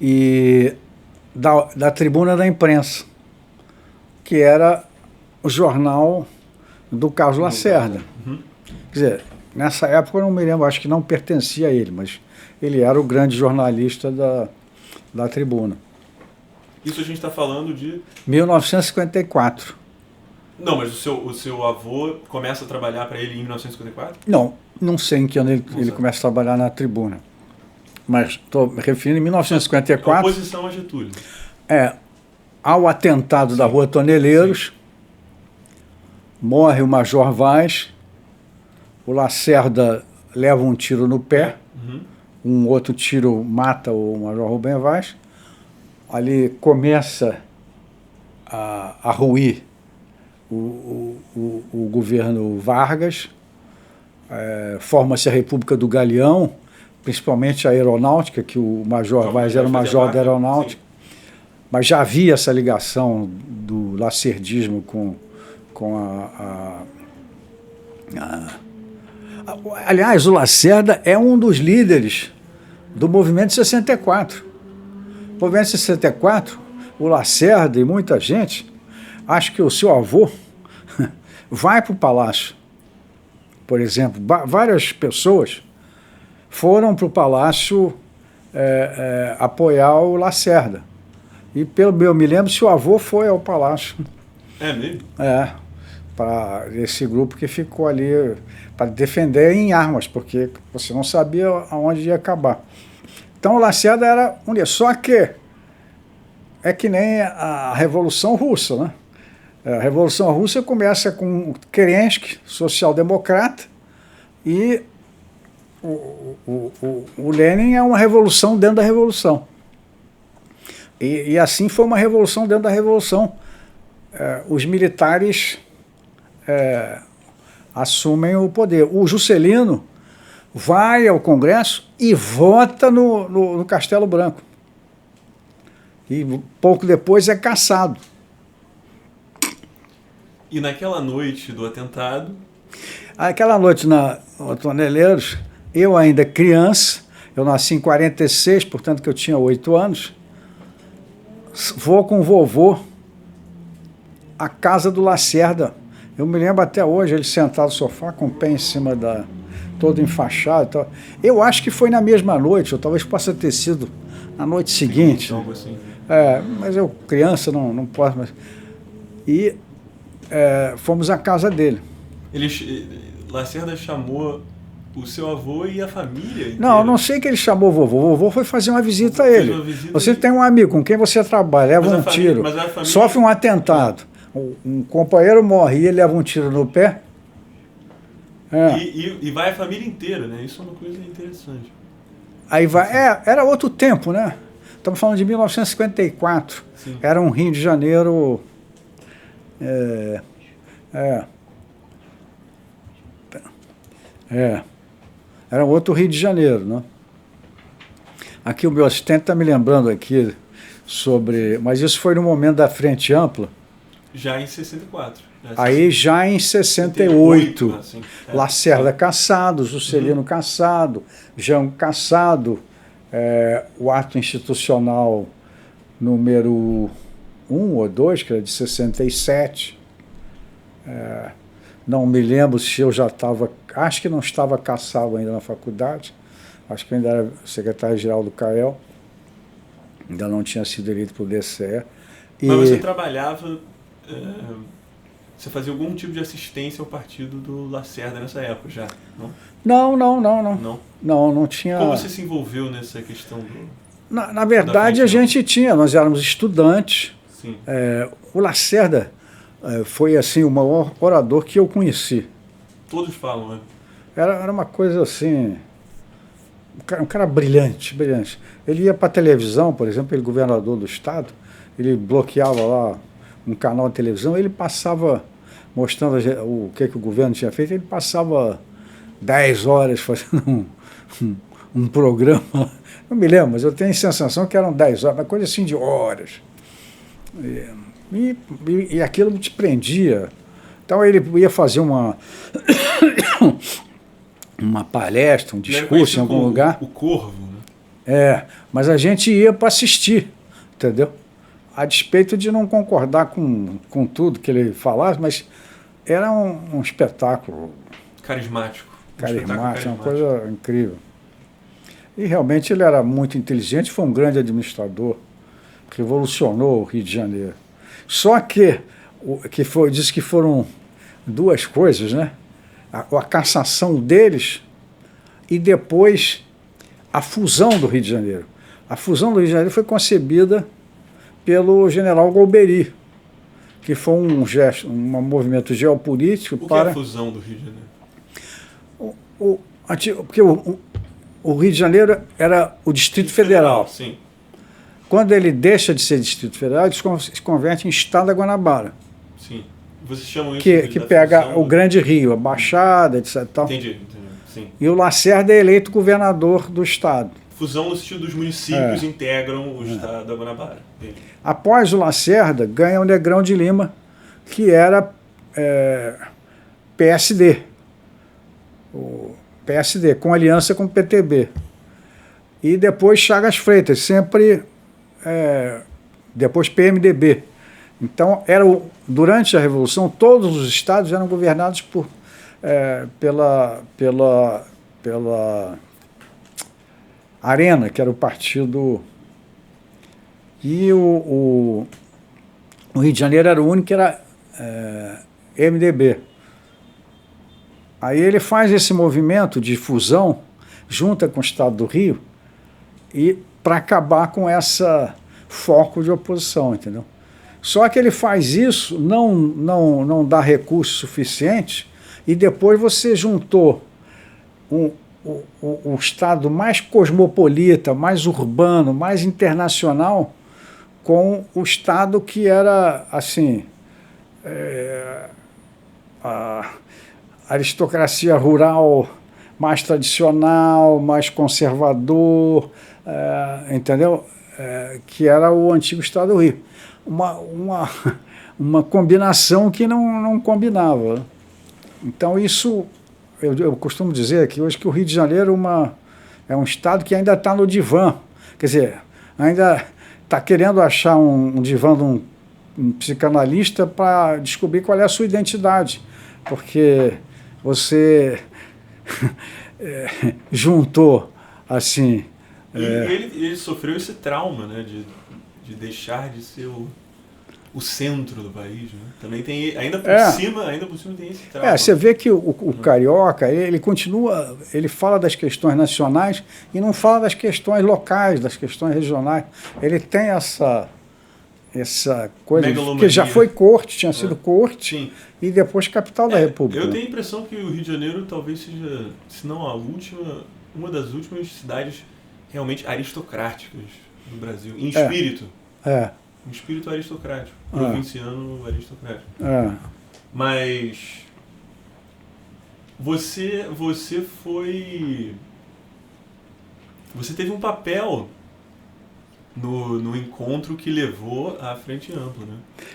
E da Tribuna da Imprensa, que era o jornal do Carlos Lacerda. Uhum. Quer dizer, nessa época eu não me lembro, acho que não pertencia a ele, mas ele era o grande jornalista da Tribuna. Isso a gente está falando de... 1954. Não, mas o seu avô começa a trabalhar para ele em 1954? Não sei em que ano ele começa a trabalhar na Tribuna. Mas estou me referindo em 1954. Oposição a Getúlio. Ao atentado da Rua Toneleiros, morre o Major Vaz o Lacerda leva um tiro no pé, um outro tiro mata o Major Rubem Vaz, ali começa a ruir o governo Vargas, forma-se a República do Galeão, principalmente a aeronáutica, que o Major Vaz era o major da aeronáutica, mas já havia essa ligação do lacerdismo com aliás, o Lacerda é um dos líderes do movimento de 64. O movimento de 64, o Lacerda e muita gente, acho que o seu avô vai para o Palácio. Por exemplo, várias pessoas foram para o Palácio apoiar o Lacerda. E pelo eu me lembro, seu avô foi ao Palácio. É mesmo? Para esse grupo que ficou ali para defender em armas, porque você não sabia aonde ia acabar. Então o Lacerda era um dia. Só que é que nem a Revolução Russa, né? A Revolução Russa começa com Kerensky, social-democrata, e o Lenin é uma revolução dentro da revolução. E assim foi uma revolução dentro da revolução. Os militares assumem o poder. O Juscelino vai ao Congresso e vota no Castelo Branco. E pouco depois é cassado. E naquela noite do atentado? Aquela noite na Toneleiros, eu ainda criança, eu nasci em 46, portanto que eu tinha 8 anos, vou com o vovô à casa do Lacerda. Eu me lembro até hoje, ele sentado no sofá com o pé em cima todo enfaixado e tal. Eu acho que foi na mesma noite, ou talvez possa ter sido na noite seguinte. Algo assim. Mas eu, criança, não posso mais. E fomos à casa dele. Lacerda chamou o seu avô e a família inteira? Não sei que ele chamou o vovô. O vovô foi fazer uma visita a ele. Você tem um amigo com quem você trabalha, leva um tiro, sofre um atentado. Um companheiro morre e ele leva um tiro no pé. E vai a família inteira, né? Isso é uma coisa interessante. Aí vai. Era outro tempo, né? Estamos falando de 1954. Sim. Era um Rio de Janeiro. Era outro Rio de Janeiro, né? Aqui o meu assistente está me lembrando aqui sobre. Mas isso foi no momento da Frente Ampla. Já em 64. Aí já em 68, assim, Lacerda cassado, Juscelino cassado, Jango cassado, o ato institucional número 1 ou 2, que era de 67. Não me lembro se eu já estava, acho que não estava cassado ainda na faculdade, acho que ainda era secretário-geral do CAEL, ainda não tinha sido eleito para o DCE. Mas você trabalhava... Você fazia algum tipo de assistência ao partido do Lacerda nessa época já? Não? Não tinha. Como você se envolveu nessa questão do... Na verdade, a gente tinha, nós éramos estudantes. Sim. O Lacerda foi assim o maior orador que eu conheci. Todos falam, né? Era uma coisa assim, um cara brilhante. Ele ia para a televisão, por exemplo, ele governador do estado, ele bloqueava lá um canal de televisão, ele passava mostrando o que o governo tinha feito, ele passava 10 horas fazendo um programa, não me lembro, mas eu tenho a sensação que eram 10 horas, uma coisa assim de horas. E aquilo te prendia. Então ele ia fazer uma palestra, um discurso em algum lugar. O Corvo, né? Mas a gente ia para assistir, entendeu? A despeito de não concordar com tudo que ele falasse, mas era um espetáculo carismático. Uma coisa incrível. E realmente ele era muito inteligente, foi um grande administrador, revolucionou o Rio de Janeiro. Só que disse que foram duas coisas, né? A cassação deles e depois a fusão do Rio de Janeiro. A fusão do Rio de Janeiro foi concebida pelo general Golbery, que foi um movimento geopolítico para... O que é a fusão do Rio de Janeiro? Porque o Rio de Janeiro era o Distrito Federal. Sim. Quando ele deixa de ser Distrito Federal, ele se converte em Estado da Guanabara. Sim. Vocês chamam isso Que da pega fusão, o Grande Rio, a Baixada, etc. Tal. Entendi. Sim. E o Lacerda é eleito governador do Estado. Fusão no sentido dos municípios integram o Estado da Guanabara. Entendi. Após o Lacerda, ganha o Negrão de Lima, que era PSD. O PSD, com aliança com o PTB. E depois Chagas Freitas, sempre depois PMDB. Então, durante a Revolução, todos os estados eram governados pela Arena, que era o partido. E o Rio de Janeiro era o único que era MDB. Aí ele faz esse movimento de fusão, junta com o Estado do Rio, e para acabar com essa foco de oposição, entendeu? Só que ele faz isso, não dá recurso suficiente, e depois você juntou o Estado mais cosmopolita, mais urbano, mais internacional, com o Estado que era, assim, a aristocracia rural mais tradicional, mais conservador, entendeu? Que era o antigo Estado do Rio. Uma combinação que não combinava. Então isso, eu costumo dizer que hoje que o Rio de Janeiro é um estado que ainda está no divã. Quer dizer, ainda está querendo achar um divã de um psicanalista para descobrir qual é a sua identidade. Porque você juntou assim... Ele sofreu esse trauma, né, de deixar de ser o centro do país, né? Também tem, ainda por cima tem esse trauma. Você vê que o carioca, ele continua, ele fala das questões nacionais e não fala das questões locais, das questões regionais. Ele tem essa coisa, que já foi corte, tinha sido corte, sim. E depois capital da República. Eu tenho a impressão que o Rio de Janeiro talvez seja, se não a última, uma das últimas cidades realmente aristocráticas do Brasil, em espírito. Um espírito aristocrático, provinciano aristocrático. Mas você teve um papel no encontro que levou à Frente Ampla, né?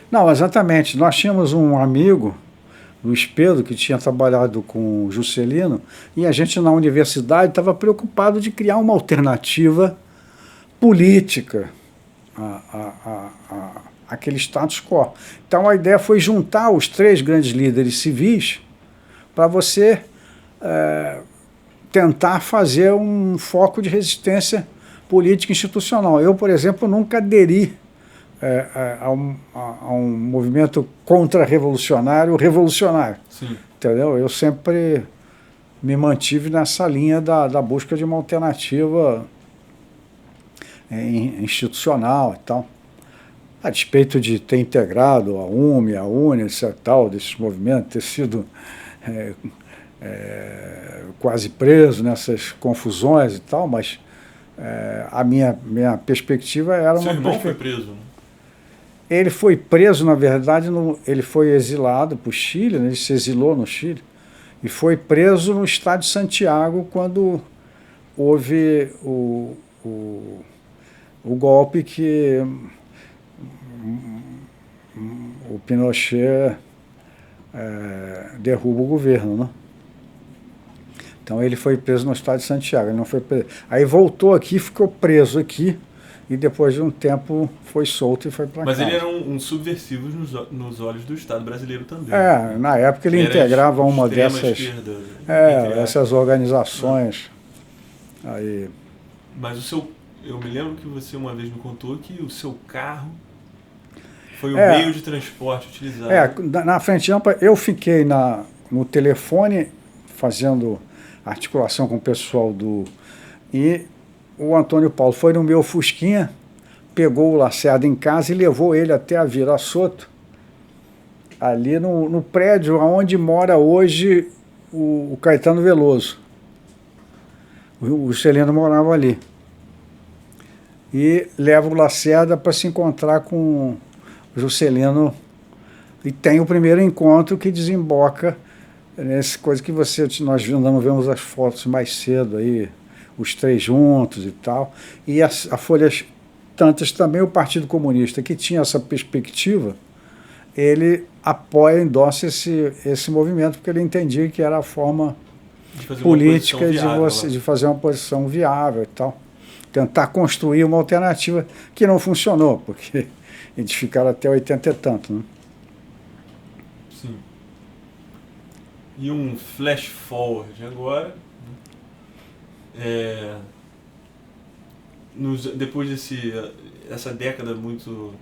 Não, exatamente. Nós tínhamos um amigo, Luiz Pedro, que tinha trabalhado com o Juscelino, e a gente na universidade estava preocupado de criar uma alternativa política àquele status quo. Então a ideia foi juntar os 3 grandes líderes civis para você tentar fazer um foco de resistência política institucional. Eu, por exemplo, nunca aderi a um movimento contra-revolucionário revolucionário. Sim. Entendeu? Eu sempre me mantive nessa linha da busca de uma alternativa institucional e tal. A despeito de ter integrado a UME, a UNE, etc., tal, desses movimentos, ter sido quase preso nessas confusões e tal, mas a minha perspectiva era Seu irmão foi preso, né? Ele foi preso, na verdade, ele foi exilado para o Chile, né? Ele se exilou no Chile, e foi preso no estado de Santiago quando houve o golpe que o Pinochet derruba o governo, né? Então ele foi preso no estado de Santiago, ele não foi preso. Aí voltou aqui, ficou preso aqui, e depois de um tempo foi solto e foi para casa. Mas ele era um subversivo nos olhos do Estado brasileiro também. Na época ele integrava uma dessas essas organizações. Aí. Mas eu me lembro que você uma vez me contou que o seu carro foi o meio de transporte utilizado. Na Frente Ampla eu fiquei no telefone fazendo articulação com o pessoal e o Antônio Paulo foi no meu Fusquinha, pegou o Lacerda em casa e levou ele até a Vila Soto, ali no prédio onde mora hoje o Caetano Veloso. O Juscelino morava ali. E leva o Lacerda para se encontrar com o Juscelino. E tem o primeiro encontro que desemboca nessa coisa que nós vemos as fotos mais cedo aí, os três juntos e tal. E a Folha Tantas também, o Partido Comunista, que tinha essa perspectiva, ele apoia, endossa esse movimento, porque ele entendia que era a forma política de fazer uma posição viável e tal. Tentar construir uma alternativa que não funcionou, porque eles ficaram até 80 e tanto, né? Sim. E um flash forward agora, depois dessa década muito,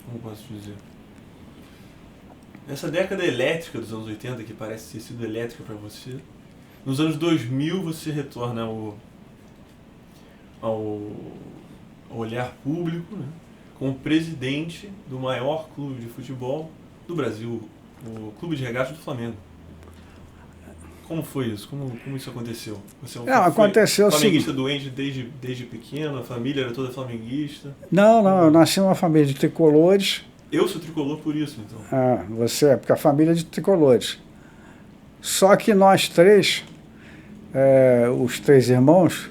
como posso dizer, essa década elétrica dos anos 80, que parece ter sido elétrica para você, nos anos 2000 você retorna ao olhar público, né, como presidente do maior clube de futebol do Brasil, o Clube de Regatas do Flamengo. Como foi isso? Como isso aconteceu? Você aconteceu foi flamenguista doente desde pequeno? A família era toda flamenguista? Não, eu nasci numa família de tricolores. Eu sou tricolor por isso, então. Você é, porque a família é de tricolores. Só que nós três, os três irmãos,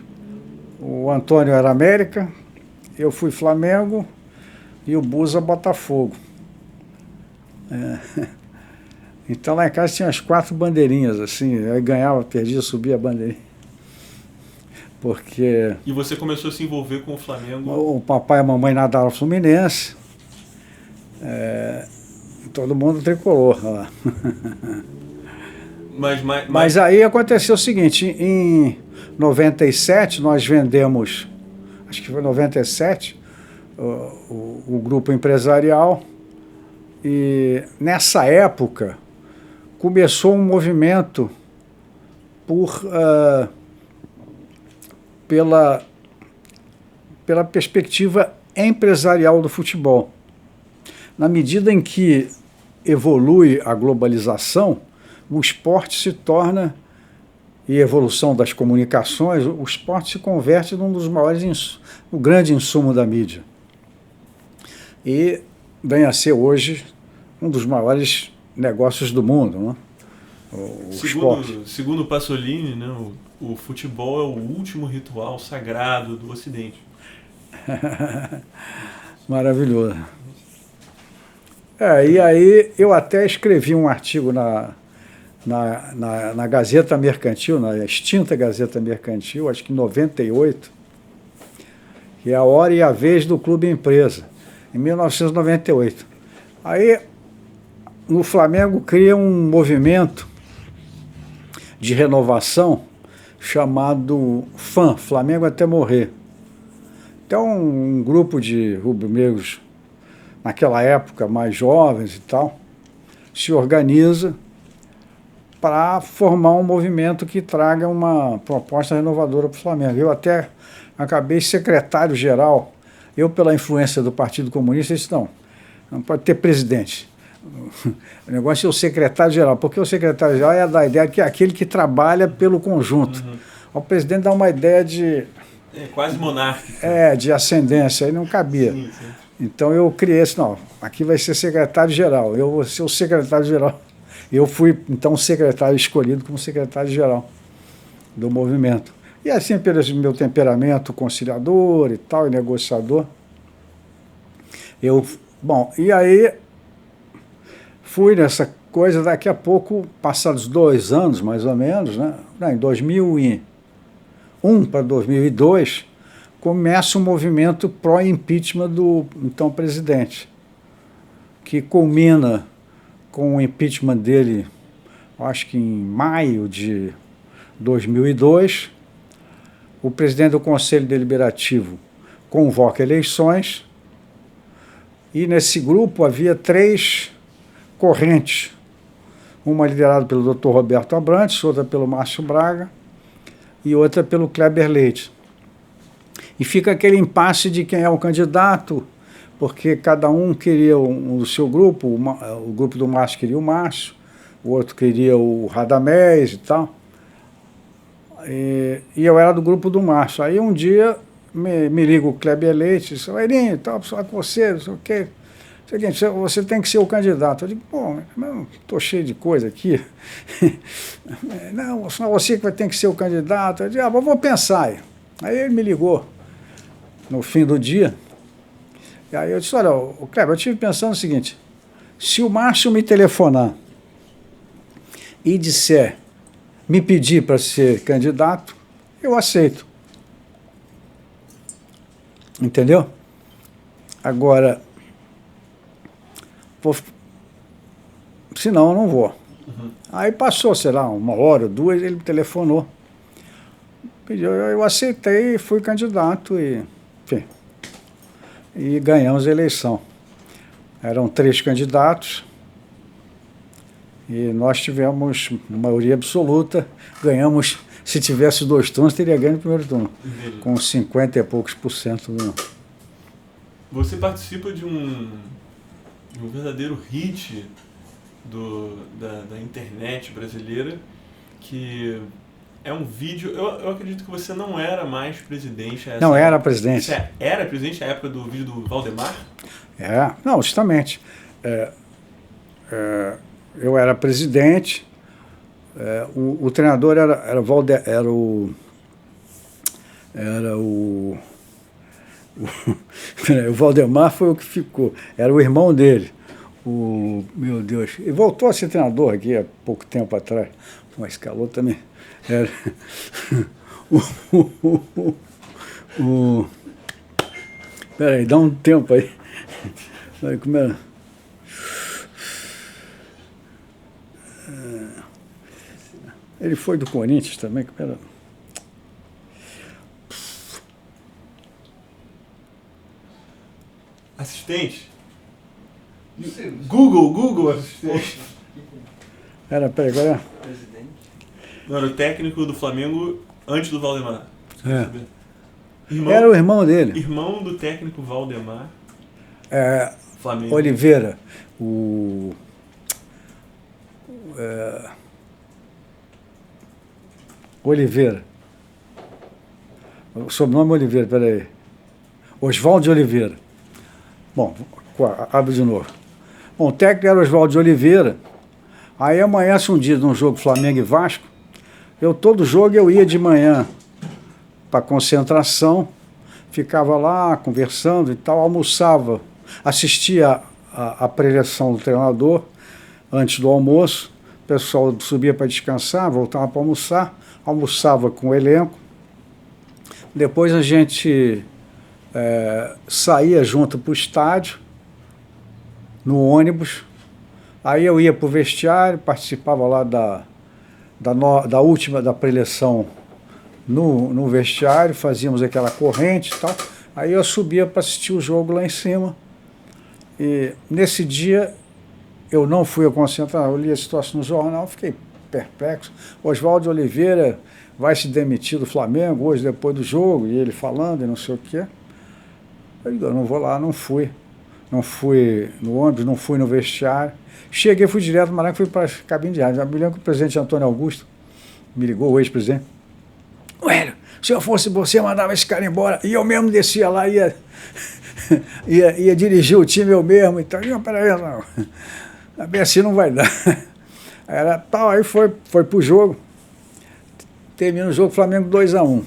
o Antônio era América, eu fui Flamengo e o Busa Botafogo. Então lá em casa tinha as 4 bandeirinhas, assim, aí ganhava, perdia, subia a bandeirinha. Porque... E você começou a se envolver com o Flamengo? O papai e a mamãe nadaram Fluminense, todo mundo tricolor lá. Mas aí aconteceu o seguinte, em 97 nós vendemos, acho que foi 97, o grupo empresarial, e nessa época começou um movimento pela perspectiva empresarial do futebol. Na medida em que evolui a globalização, o esporte se torna, e a evolução das comunicações, o esporte se converte num dos maiores, no grande insumo da mídia. E vem a ser hoje um dos maiores negócios do mundo, né? O esporte. Segundo Pasolini, né, o futebol é o último ritual sagrado do Ocidente. Maravilhoso. E aí eu até escrevi um artigo na Gazeta Mercantil, na extinta Gazeta Mercantil, acho que em 98, que é a hora e a vez do Clube Empresa, em 1998. Aí, no Flamengo, cria um movimento de renovação chamado FAM, Flamengo até morrer. Então, um grupo de rubro-negros, naquela época, mais jovens e tal, se organiza para formar um movimento que traga uma proposta renovadora para o Flamengo. Eu até acabei secretário-geral. Eu, pela influência do Partido Comunista, disse, não pode ter presidente. O negócio é o secretário-geral, porque o secretário-geral é da ideia que é aquele que trabalha pelo conjunto. O presidente dá uma ideia de... quase monárquica. De ascendência, aí não cabia. Sim. Então eu criei esse, aqui vai ser secretário-geral, eu vou ser o secretário-geral. Eu fui, então, secretário escolhido como secretário-geral do movimento. E assim, pelo meu temperamento conciliador e tal, e negociador, e aí fui nessa coisa, daqui a pouco, passados 2 anos, mais ou menos, né, em 2001 para 2002, começa um movimento pró-impeachment do então presidente, que culmina com o impeachment dele, acho que em maio de 2002, o presidente do Conselho Deliberativo convoca eleições e nesse grupo havia 3 correntes, uma liderada pelo Dr. Roberto Abrantes, outra pelo Márcio Braga e outra pelo Kleber Leite. E fica aquele impasse de quem é o candidato, porque cada um queria um do seu grupo, o grupo do Márcio queria o Márcio, o outro queria o Radamés e tal. E eu era do grupo do Márcio. Aí um dia me liga o Kleber Leite, disse, Elinho, tal, falar com você, não sei o quê. Seguinte, você tem que ser o candidato. Eu digo, pô, mas estou cheio de coisa aqui. Não, só você que vai ter que ser o candidato. Eu digo, vou pensar aí. Aí ele me ligou no fim do dia. E aí eu disse, olha, o Kleber, eu estive pensando o seguinte, se o Márcio me telefonar e disser, me pedir para ser candidato, eu aceito. Entendeu? Agora, senão eu não vou. Uhum. Aí passou, sei lá, 1 hora, 2, ele me telefonou. Pediu, eu aceitei, fui candidato e, enfim, e ganhamos a eleição. Eram 3 candidatos e nós tivemos maioria absoluta, ganhamos, se tivesse 2 turnos, teria ganho no primeiro turno, com 50 e poucos % do... Você participa de um verdadeiro hit da internet brasileira, que é um vídeo... Eu acredito que você não era mais presidente. Não, era presidente. Você era presidente na época do vídeo do Valdemar? Não, justamente. Eu era presidente, o treinador era o Valdemar foi o que ficou, era o irmão dele. Meu Deus, ele voltou a ser treinador aqui há pouco tempo atrás, mas calou também. Era peraí, dá um tempo aí. Como era? Ele foi do Corinthians também, como era? Assistente? Google assistente. Peraí, agora... Não, era o técnico do Flamengo antes do Valdemar. Era o irmão dele. Irmão do técnico Valdemar. Flamengo. Oliveira. Oliveira. O sobrenome é Oliveira, peraí. Oswaldo de Oliveira. Bom, abre de novo. Bom, o técnico era Oswaldo de Oliveira. Aí amanhece um dia num jogo Flamengo e Vasco. Todo jogo eu ia de manhã para concentração, ficava lá conversando e tal, almoçava, assistia a preleção do treinador antes do almoço, o pessoal subia para descansar, voltava para almoçar, almoçava com o elenco, depois a gente saía junto para o estádio, no ônibus, aí eu ia para o vestiário, participava lá da última da preleção no vestiário, fazíamos aquela corrente e tal, aí eu subia para assistir o jogo lá em cima, e nesse dia eu não fui a concentrar, eu li a situação no jornal, fiquei perplexo, Oswaldo Oliveira vai se demitir do Flamengo hoje depois do jogo, e ele falando e não sei o quê. Eu digo, eu não vou lá, não fui no ônibus, não fui no vestiário. Cheguei, fui direto no Maracanã, fui para a cabine de rádio. Eu me lembro que o presidente Antônio Augusto me ligou, o ex-presidente. Hélio, se eu fosse você, mandava esse cara embora. E eu mesmo descia lá, ia dirigir o time eu mesmo. Então, não, peraí, não. Bem assim não vai dar. Era tal, aí foi pro jogo. Termina o jogo, Flamengo 2-1.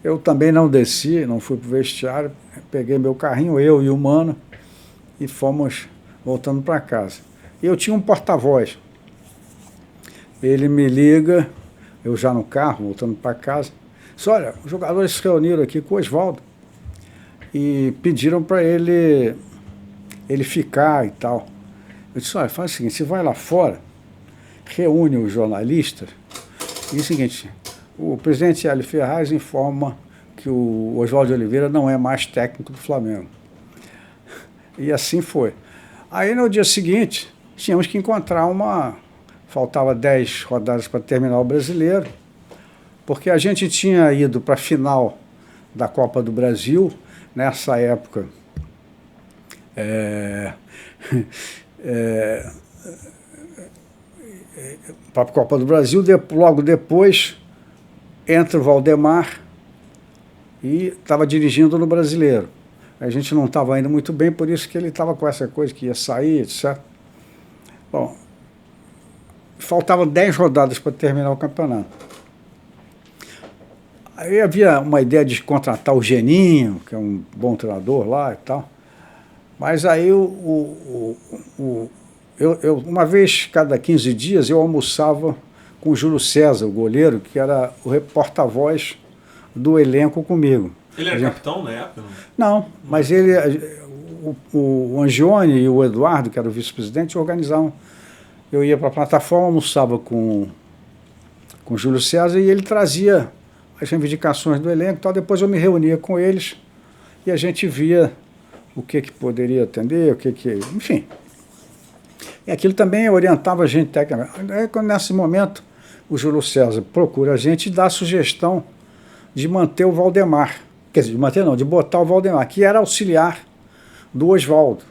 Eu também não desci, não fui pro vestiário. Peguei meu carrinho, eu e o Mano, e fomos voltando para casa. E eu tinha um porta-voz. Ele me liga, eu já no carro, voltando para casa, disse, olha, os jogadores se reuniram aqui com o Oswaldo e pediram para ele ficar e tal. Eu disse, olha, faz o seguinte, você vai lá fora, reúne os jornalistas, e é o seguinte, o presidente Hélio Ferraz informa que o Oswaldo de Oliveira não é mais técnico do Flamengo. E assim foi. Aí no dia seguinte, tínhamos que encontrar faltava 10 rodadas para terminar o Brasileiro, porque a gente tinha ido para a final da Copa do Brasil, nessa época, para a Copa do Brasil. Logo depois entra o Valdemar e estava dirigindo no Brasileiro. A gente não estava indo muito bem, por isso que ele estava com essa coisa que ia sair, etc. Bom, faltavam 10 rodadas para terminar o campeonato. Aí havia uma ideia de contratar o Geninho, que é um bom treinador lá e tal. Mas aí, uma vez cada 15 dias, eu almoçava com o Júlio César, o goleiro, que era o porta-voz do elenco comigo. Ele era capitão na época? Não, mas ele, o Angione e o Eduardo, que era o vice-presidente, organizavam. Eu ia para a plataforma, almoçava com o Júlio César e ele trazia as reivindicações do elenco e tal. Depois eu me reunia com eles e a gente via o que poderia atender, enfim. E aquilo também orientava a gente tecnicamente. Aí, nesse momento, o Júlio César procura a gente e dá a sugestão de manter o Valdemar. Quer dizer, de manter não, de botar o Valdemar, que era auxiliar do Oswaldo.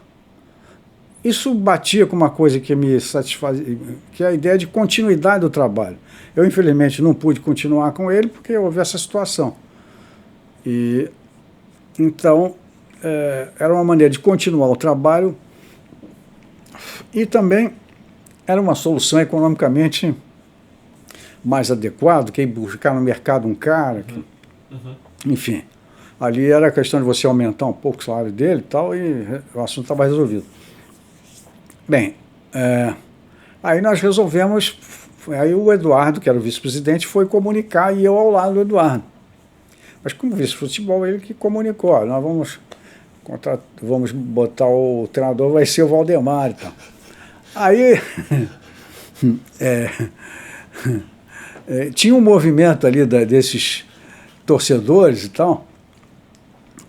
Isso batia com uma coisa que me satisfazia, que é a ideia de continuidade do trabalho. Eu, infelizmente, não pude continuar com ele porque houve essa situação. E, então, era uma maneira de continuar o trabalho e também era uma solução economicamente mais adequada, que buscar no mercado um cara, enfim. Ali era a questão de você aumentar um pouco o salário dele e tal, e o assunto estava resolvido. Bem, aí nós resolvemos, aí o Eduardo, que era o vice-presidente, foi comunicar e eu ao lado do Eduardo. Mas como vice-futebol, ele que comunicou, nós vamos botar o treinador, vai ser o Valdemar e tal. Aí tinha um movimento ali desses torcedores e tal,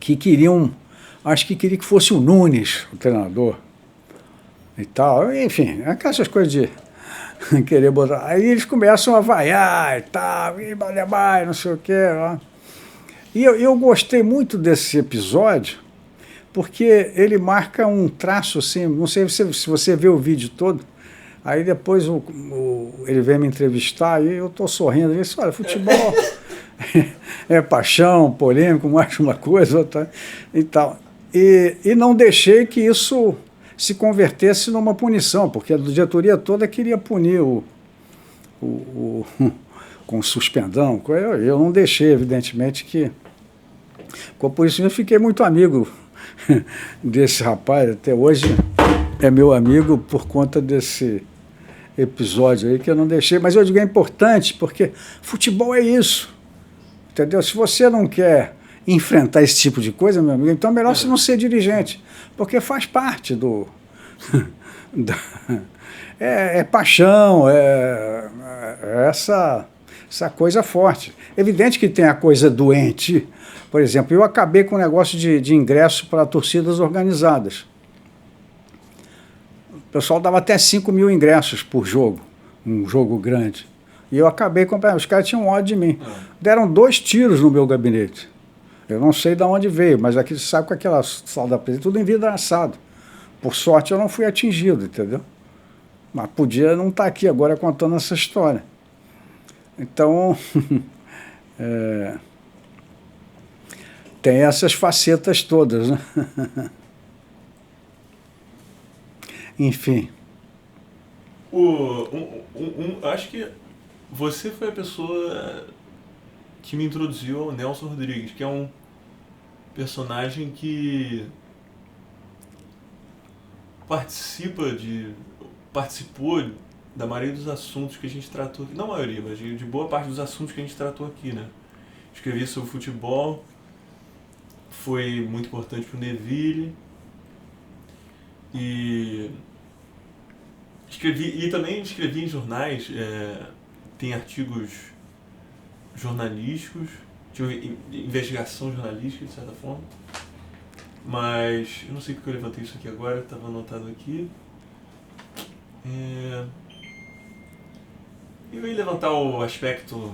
que queriam, acho que queria que fosse o Nunes, o treinador, e tal, enfim, aquelas coisas de querer botar. Aí eles começam a vaiar e tal, e não sei o quê. Lá. E eu gostei muito desse episódio, porque ele marca um traço assim, não sei se você vê o vídeo todo, aí depois ele vem me entrevistar e eu estou sorrindo, ele disse, olha, futebol é paixão, polêmico, mais uma coisa, outra, e tal. E não deixei que isso se convertesse numa punição, porque a diretoria toda queria punir com suspendão. Eu não deixei, evidentemente, que... Por isso eu fiquei muito amigo desse rapaz, até hoje é meu amigo por conta desse episódio aí que eu não deixei. Mas eu digo, é importante, porque futebol é isso. Entendeu? Se você não quer enfrentar esse tipo de coisa, meu amigo, então é melhor você não ser dirigente, porque faz parte do... é paixão, essa coisa forte. Evidente que tem a coisa doente. Por exemplo, eu acabei com o negócio de ingresso para torcidas organizadas. O pessoal dava até 5 mil ingressos por jogo, um jogo grande. E eu acabei comprando. Os caras tinham ódio de mim. Deram 2 tiros no meu gabinete. Eu não sei de onde veio, mas aqui você sabe com aquela sala da presidência, tudo envidraçado. Por sorte eu não fui atingido, entendeu? Mas podia não estar aqui agora contando essa história. Então, tem essas facetas todas, né? Enfim. Acho que você foi a pessoa que me introduziu ao Nelson Rodrigues, que é um personagem que participou da maioria dos assuntos que a gente tratou aqui. Não a maioria, mas de boa parte dos assuntos que a gente tratou aqui, né? Escrevi sobre futebol, foi muito importante para o Neville, e também escrevi em jornais, tem artigos jornalísticos, de investigação jornalística, de certa forma. Mas eu não sei porque eu levantei isso aqui agora, estava anotado aqui. Eu ia levantar o aspecto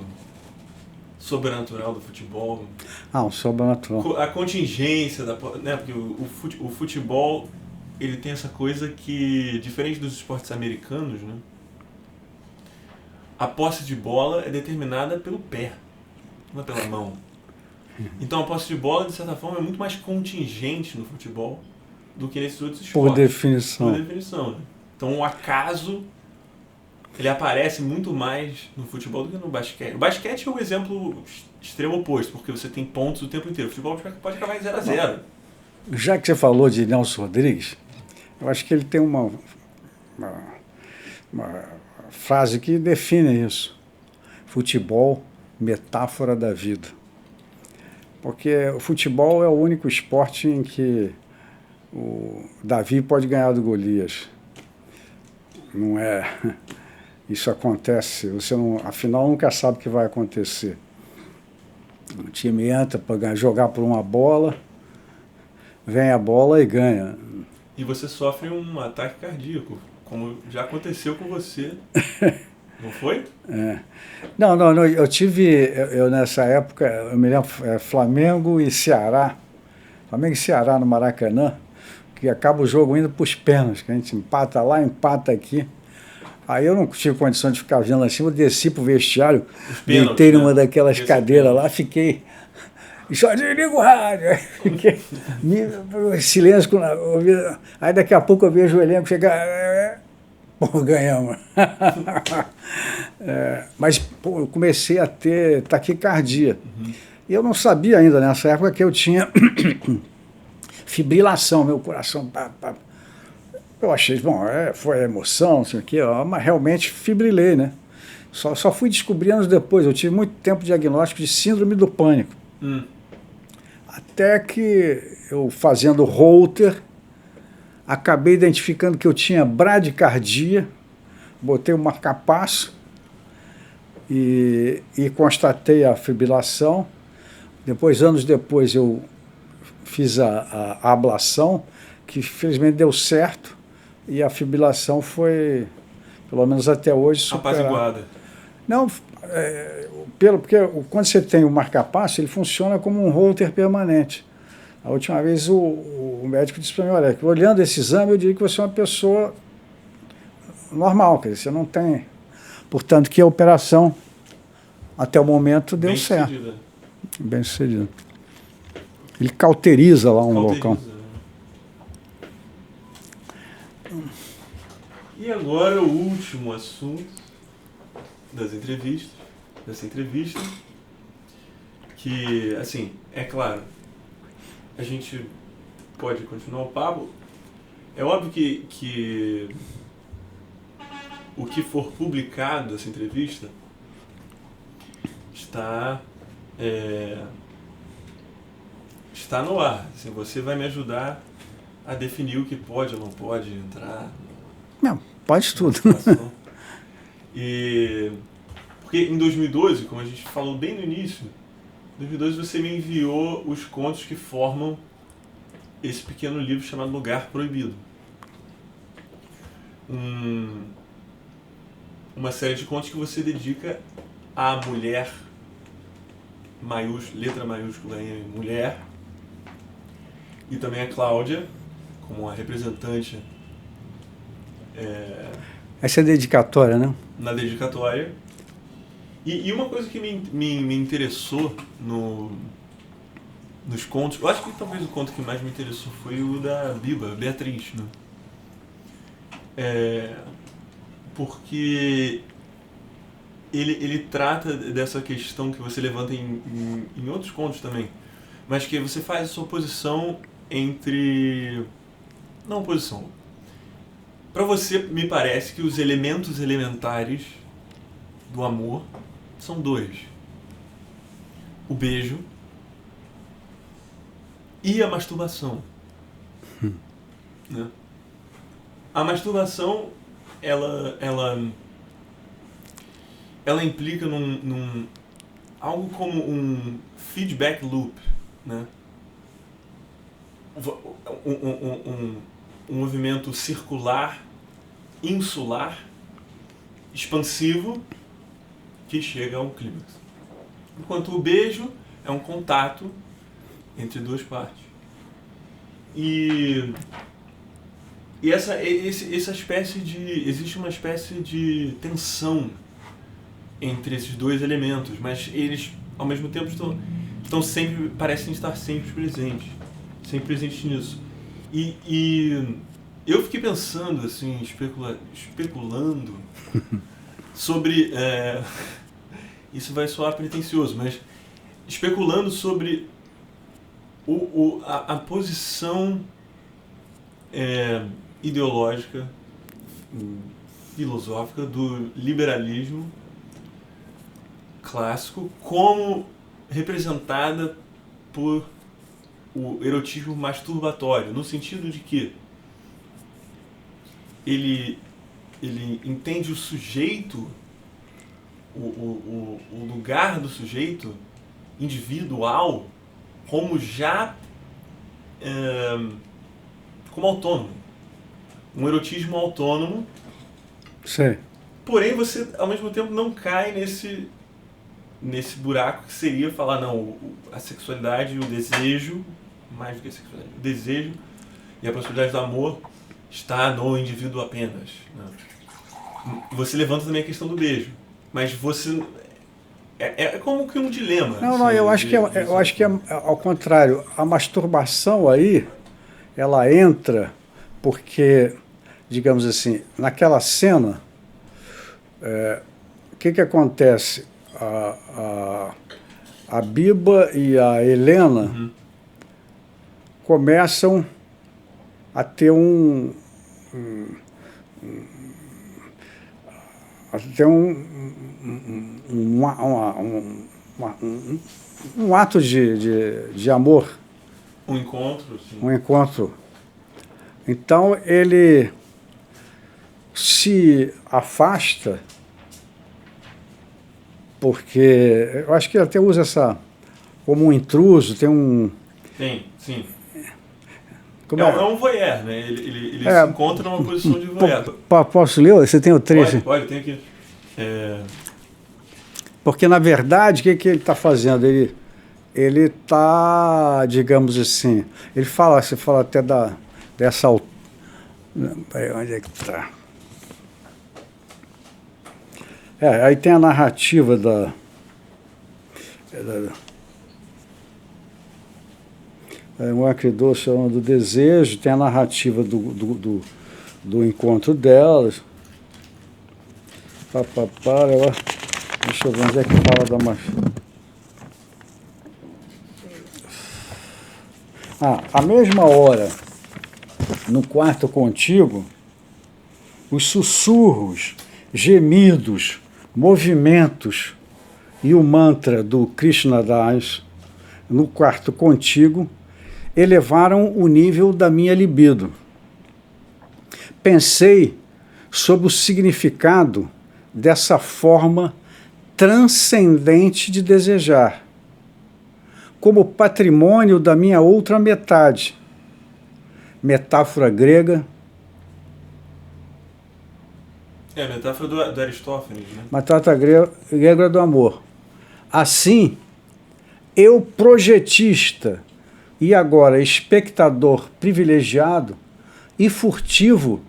sobrenatural do futebol. O sobrenatural. A contingência, né, porque o futebol, ele tem essa coisa que, diferente dos esportes americanos, né, a posse de bola é determinada pelo pé, não é pela mão. Então a posse de bola, de certa forma, é muito mais contingente no futebol do que nesses outros esportes. Por definição. Por definição, né? Então o acaso, ele aparece muito mais no futebol do que no basquete. O basquete é o exemplo extremo oposto, porque você tem pontos o tempo inteiro. O futebol pode acabar em 0-0. Já que você falou de Nelson Rodrigues, eu acho que ele tem uma frase que define isso. Futebol, metáfora da vida. Porque o futebol é o único esporte em que o Davi pode ganhar do Golias. Não é... Isso acontece, você não, afinal nunca sabe o que vai acontecer. O time entra para jogar por uma bola, vem a bola e ganha. E você sofre um ataque cardíaco, como já aconteceu com você, não foi? É. Não, eu tive, nessa época, eu me lembro, Flamengo e Ceará no Maracanã, que acaba o jogo indo para os pênaltis, que a gente empata lá, empata aqui. Aí eu não tive condição de ficar vendo assim, eu desci pro vestiário, deitei numa daquelas cadeiras lá, fiquei... Só desliga o rádio. Aí fiquei... silêncio. Aí daqui a pouco eu vejo o elenco chegar... Pô, ganhamos. Mas pô, eu comecei a ter taquicardia. E eu não sabia ainda nessa época que eu tinha fibrilação, meu coração... Eu achei, bom, foi emoção, não sei o quê, mas realmente fibrilei, né? Só fui descobrir anos depois. Eu tive muito tempo de diagnóstico de síndrome do pânico. Até que eu, fazendo Holter, acabei identificando que eu tinha bradicardia, botei um marca-passo e constatei a fibrilação. Depois, anos depois, eu fiz a ablação, que felizmente deu certo. E a fibrilação foi, pelo menos até hoje, superada. Apaziguada. Não, porque quando você tem o marca-passo, ele funciona como um holter permanente. A última vez o médico disse para mim, olha, olhando esse exame, eu diria que você é uma pessoa normal, quer dizer, você não tem... Portanto, que a operação, até o momento, deu certo. Bem sucedida. Ele cauteriza lá um local. E agora o último assunto dessa entrevista, que, assim, é claro, a gente pode continuar o papo. É óbvio que o que for publicado dessa entrevista está no ar. Assim, você vai me ajudar a definir o que pode ou não pode entrar. Não, pode tudo. Porque em 2012, como a gente falou bem no início, em 2012 você me enviou os contos que formam esse pequeno livro chamado Lugar Proibido. Uma série de contos que você dedica à mulher, letra maiúscula em mulher, e também a Cláudia, como a representante. Essa é a dedicatória, né? Na dedicatória. E uma coisa que me interessou nos contos, eu acho que talvez o conto que mais me interessou foi o da Biba, Beatriz, né? Porque ele trata dessa questão que você levanta em outros contos também, mas que você faz essa oposição entre... Não oposição. Para você, me parece que os elementos elementares do amor são dois. O beijo e a masturbação. Né? A masturbação, ela implica algo como um feedback loop, né? Um movimento circular, insular, expansivo, que chega ao clímax. Enquanto o beijo é um contato entre duas partes. E existe uma espécie de tensão entre esses dois elementos, mas eles, ao mesmo tempo, parecem estar sempre presentes nisso. E eu fiquei pensando, assim, especulando sobre... isso vai soar pretensioso, mas especulando sobre a posição ideológica, filosófica do liberalismo clássico como representada por o erotismo masturbatório, no sentido de que ele entende o sujeito, o lugar do sujeito individual como já como autônomo, um erotismo autônomo. Sim. Porém você ao mesmo tempo não cai nesse buraco que seria falar não, a sexualidade e o desejo, mais do que a sexualidade, o desejo e a possibilidade do amor está no indivíduo apenas, né? Você levanta também a questão do beijo, mas você é como que um dilema. Não, eu acho que é ao contrário. A masturbação aí, ela entra porque, digamos assim, naquela cena, o que acontece? A Biba e a Helena começam a ter um ato de amor. Um encontro, sim. Um encontro. Então ele se afasta, porque eu acho que ele até usa essa como um intruso, tem um... Sim. Como é um voyeur, né? Ele se encontra numa posição de voyeur. Posso ler? Você tem o trecho? Pode, tem aqui. Porque, na verdade, o que ele está fazendo? Ele está, digamos assim, você fala até dessa... Peraí, onde é que está? Aí tem a narrativa um acridoce do desejo, tem a narrativa do encontro delas. Deixa eu ver onde é que fala da à mesma hora, no quarto contíguo, os sussurros, gemidos, movimentos e o mantra do Krishna Das no quarto contíguo elevaram o nível da minha libido. Pensei sobre o significado dessa forma transcendente de desejar, como patrimônio da minha outra metade. Metáfora grega. Metáfora do Aristófanes, né? Metáfora grega do amor. Assim, eu projetista e agora espectador privilegiado e furtivo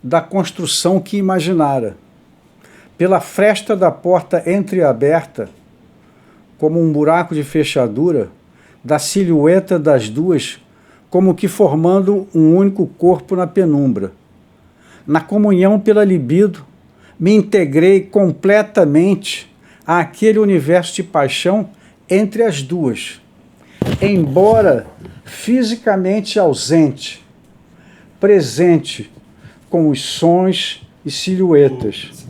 da construção que imaginara, pela fresta da porta entreaberta, como um buraco de fechadura, da silhueta das duas, como que formando um único corpo na penumbra. Na comunhão pela libido, me integrei completamente àquele universo de paixão entre as duas, embora fisicamente ausente, presente com os sons e silhuetas,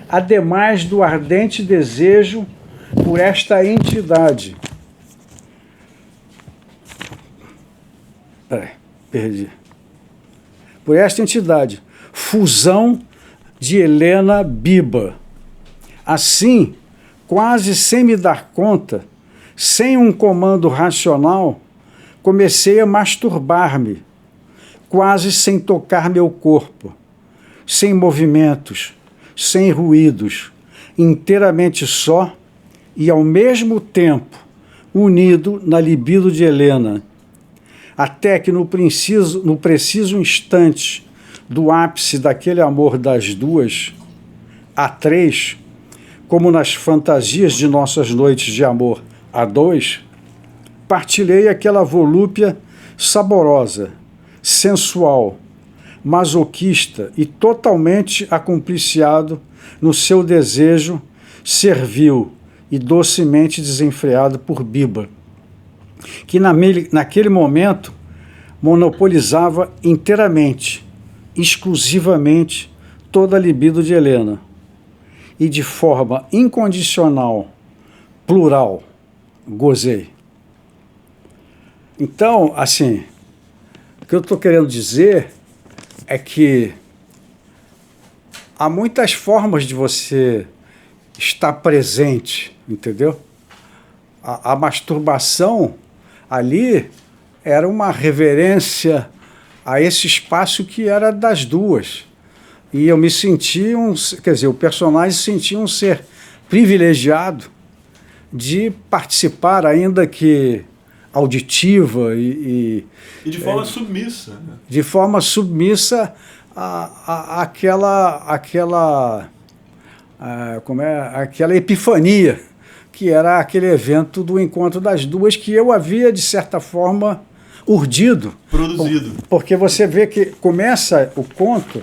ademais do ardente desejo por esta entidade. Perdi. Por esta entidade, fusão de Helena Biba. Assim, quase sem me dar conta, sem um comando racional, comecei a masturbar-me, quase sem tocar meu corpo, sem movimentos, sem ruídos, inteiramente só e, ao mesmo tempo, unido na libido de Helena, até que no preciso instante do ápice daquele amor das duas, a três, como nas fantasias de nossas noites de amor a dois, partilhei aquela volúpia saborosa, sensual, masoquista e totalmente acompliciado no seu desejo servil e docemente desenfreado por Biba, que naquele momento monopolizava inteiramente, exclusivamente, toda a libido de Helena, e de forma incondicional, plural, gozei. Então, assim, o que eu estou querendo dizer é que há muitas formas de você estar presente, entendeu? A masturbação ali era uma reverência a esse espaço que era das duas. E eu me senti quer dizer, o personagem se sentia um ser privilegiado de participar, ainda que auditiva e de forma submissa. Né? De forma submissa àquela epifania, que era aquele evento do encontro das duas, que eu havia, de certa forma, urdido. Produzido. Porque você vê que começa o conto...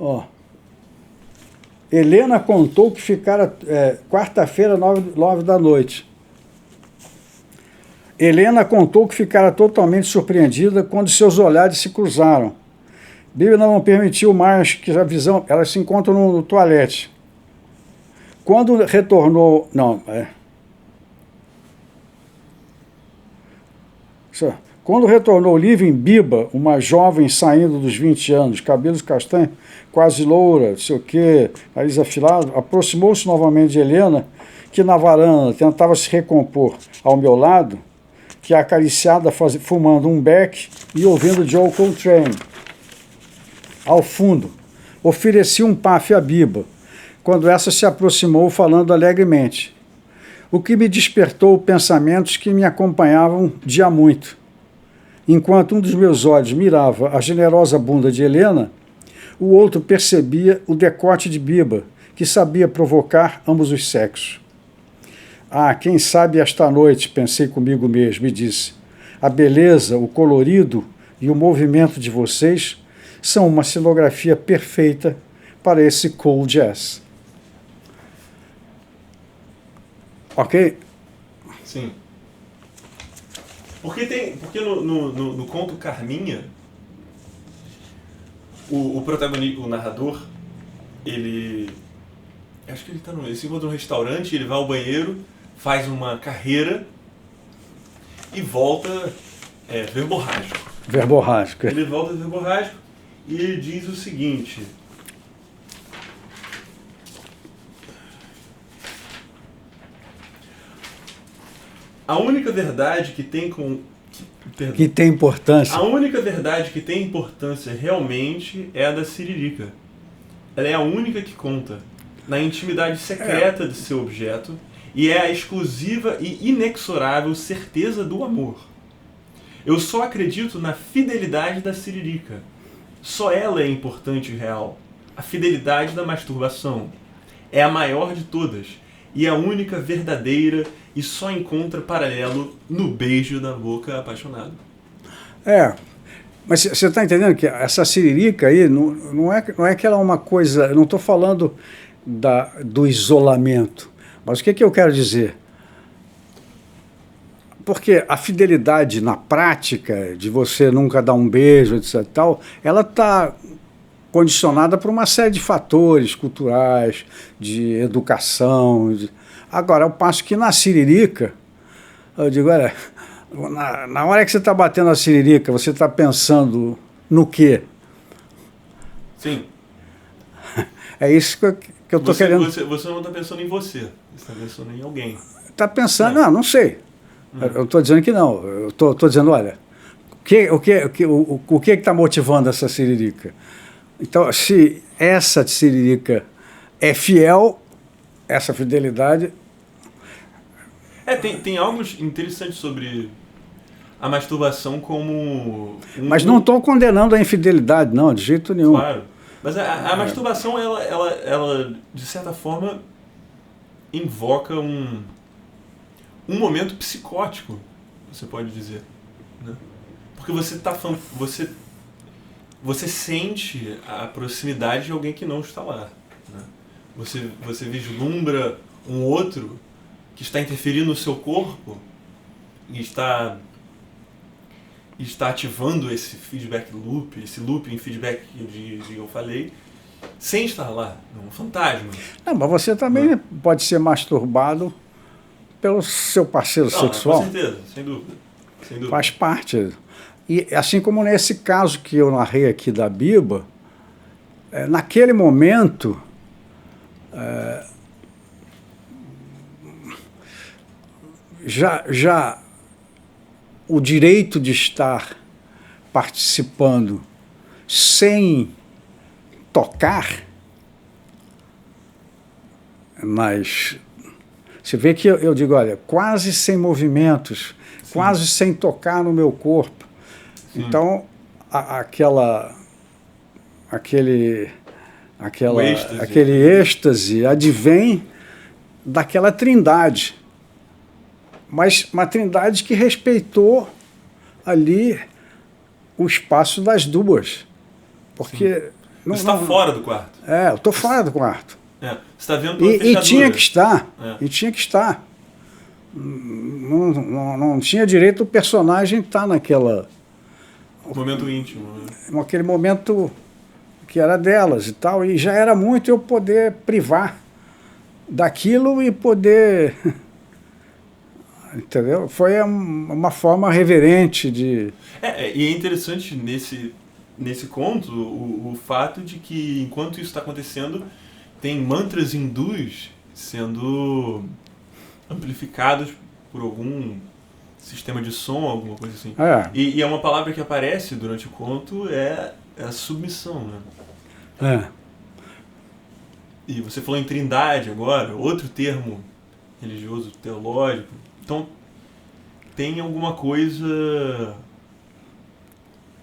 Ó, Helena contou que ficara quarta-feira, 9 da noite. Helena contou que ficara totalmente surpreendida quando seus olhares se cruzaram. Bíblia não permitiu mais que a visão... Elas se encontram no toalete. Quando retornou... Quando retornou Living Biba, uma jovem saindo dos 20 anos, cabelos castanhos, quase loura, não sei o quê, nariz afilado, aproximou-se novamente de Helena, que na varanda tentava se recompor ao meu lado, que acariciada fumando um beck e ouvindo Joe Coltrane. Ao fundo, ofereci um paf à Biba, quando essa se aproximou falando alegremente, o que me despertou pensamentos que me acompanhavam de há muito. Enquanto um dos meus olhos mirava a generosa bunda de Helena, o outro percebia o decote de Biba, que sabia provocar ambos os sexos. Ah, quem sabe esta noite, pensei comigo mesmo e disse, a beleza, o colorido e o movimento de vocês são uma cenografia perfeita para esse cool jazz. Ok? Sim. Porque no conto Carminha, o protagonista, o narrador, ele... Acho que ele se encontra num restaurante, ele vai ao banheiro, faz uma carreira e volta verborrágico. Verborrágico. Ele volta verborrágico e ele diz o seguinte... A única verdade que tem que tem importância. A única verdade que tem importância realmente é a da Siririca. Ela é a única que conta na intimidade secreta de seu objeto e é a exclusiva e inexorável certeza do amor. Eu só acredito na fidelidade da Siririca. Só ela é importante e real. A fidelidade da masturbação é a maior de todas e a única verdadeira e só encontra paralelo no beijo da boca apaixonada. Mas você está entendendo que essa Siririca aí não é que ela é uma coisa... Eu não estou falando do isolamento, mas o que eu quero dizer? Porque a fidelidade na prática, de você nunca dar um beijo, etc. tal, ela está condicionada por uma série de fatores culturais, de educação. Agora, ao passo que na Siririca, eu digo, olha, na hora que você está batendo a Siririca, você está pensando no quê? Sim. É isso que eu estou querendo... Você não está pensando em você está pensando em alguém. Está pensando, não sei. Eu estou dizendo que não. Eu estou dizendo, olha, o que está motivando essa Siririca? Então, se essa Siririca é fiel, essa fidelidade... Tem algo interessante sobre a masturbação como... Mas não estou condenando a infidelidade, não, de jeito nenhum. Claro. Mas a masturbação, ela, de certa forma, invoca um momento psicótico, você pode dizer, né? Porque você sente a proximidade de alguém que não está lá, né? Você vislumbra um outro que está interferindo no seu corpo e está ativando esse feedback loop, esse looping feedback que eu falei, sem estar lá, é um fantasma. Não, mas você também pode ser masturbado pelo seu parceiro sexual. Com certeza, sem dúvida. Faz parte. E assim como nesse caso que eu narrei aqui da Biba, naquele momento, já o direito de estar participando sem tocar, mas você vê que eu digo, olha, quase sem movimentos, sim, quase sem tocar no meu corpo. Sim. Então, aquele êxtase advém daquela trindade, mas uma trindade que respeitou ali o espaço das duas, porque você está fora do quarto. Eu estou fora do quarto. Você está vendo pela fechadura. E tinha que estar. E tinha que estar. Não tinha direito o personagem estar naquela... momento íntimo. Naquele momento que era delas e tal. E já era muito eu poder privar daquilo e poder... Entendeu? Foi uma forma reverente de... E é interessante nesse conto o fato de que, enquanto isso está acontecendo, tem mantras hindus sendo amplificados por algum sistema de som, alguma coisa assim. E é uma palavra que aparece durante o conto, é a submissão, né? E você falou em trindade agora, outro termo religioso, teológico. Então, tem alguma coisa...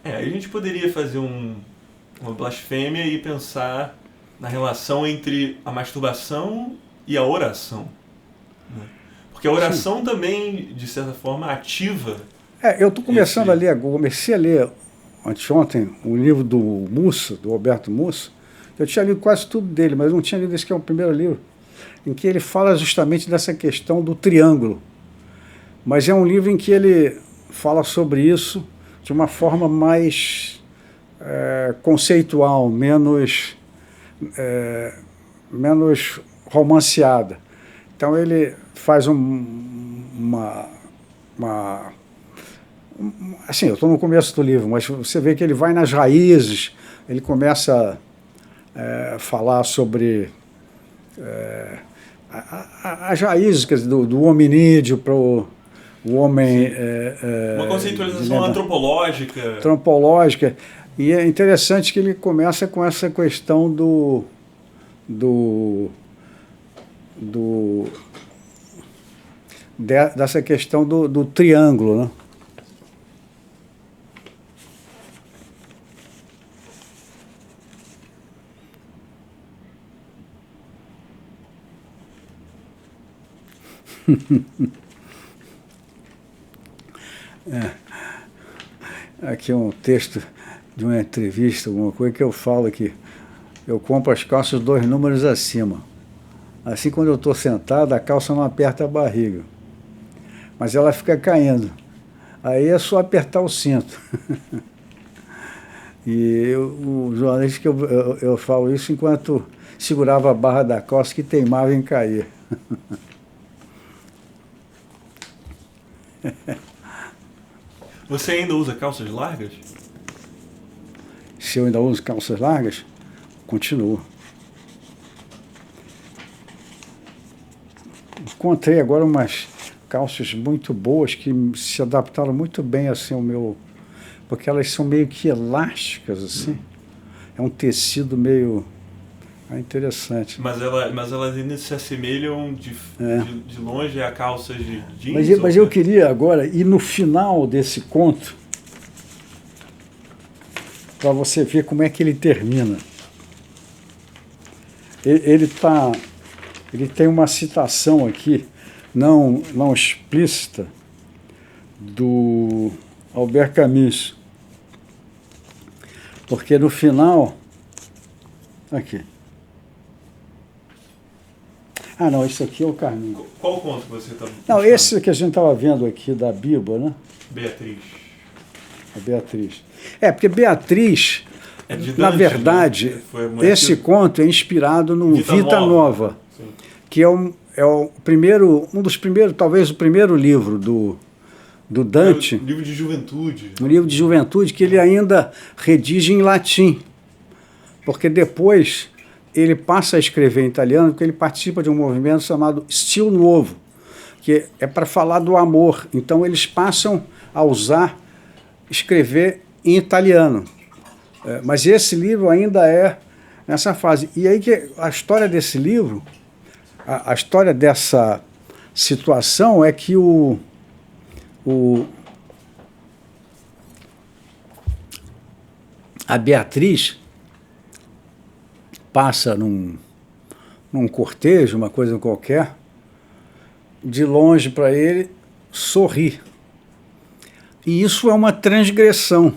a gente poderia fazer uma blasfêmia e pensar na relação entre a masturbação e a oração, né? Porque a oração, sim, também, de certa forma, ativa... eu estou começando a ler, comecei a ler anteontem um livro do Mussa, do Alberto Mussa. Eu tinha lido quase tudo dele, mas não tinha lido esse que é o primeiro livro, em que ele fala justamente dessa questão do triângulo. Mas é um livro em que ele fala sobre isso de uma forma mais conceitual, menos romanceada. Então ele faz assim, eu estou no começo do livro, mas você vê que ele vai nas raízes, ele começa a falar sobre as raízes do hominídeo para o homem... uma conceitualização antropológica. E é interessante que ele começa com essa questão dessa questão do triângulo, né? Aqui é um texto de uma entrevista, alguma coisa, que eu falo que eu compro as calças 2 números acima. Assim, quando eu estou sentado, a calça não aperta a barriga, mas ela fica caindo. Aí é só apertar o cinto. E o jornalista que eu falo isso enquanto segurava a barra da calça que teimava em cair. Você ainda usa calças largas? Se eu ainda uso calças largas, continuo. Encontrei agora umas calças muito boas que se adaptaram muito bem assim ao meu... Porque elas são meio que elásticas, assim. É um tecido meio... interessante. Mas elas ainda se assemelham de longe a calças de jeans? Mas eu queria agora ir no final desse conto para você ver como é que ele termina. ele tem uma citação aqui, não explícita, do Albert Camus. Porque no final... Aqui. Ah, não, isso aqui é o Carminho. Qual conto você está... Não, esse que a gente estava vendo aqui da Biba, né? Beatriz. A Beatriz. Porque Beatriz, É de na Dante, verdade, né? Foi a mulher esse que- conto é inspirado no Vita Nova, Sim. que é o primeiro, um dos primeiros, talvez o primeiro livro do Dante, É um livro de juventude. um livro de juventude que ele ainda redige em latim, porque depois ele passa a escrever em italiano, porque ele participa de um movimento chamado Estilo Novo, que é para falar do amor. Então eles passam a escrever em italiano. Mas esse livro ainda é nessa fase. E aí que a história desse livro, a história dessa situação é que a Beatriz passa num cortejo, uma coisa qualquer, de longe para ele, sorri. E isso é uma transgressão.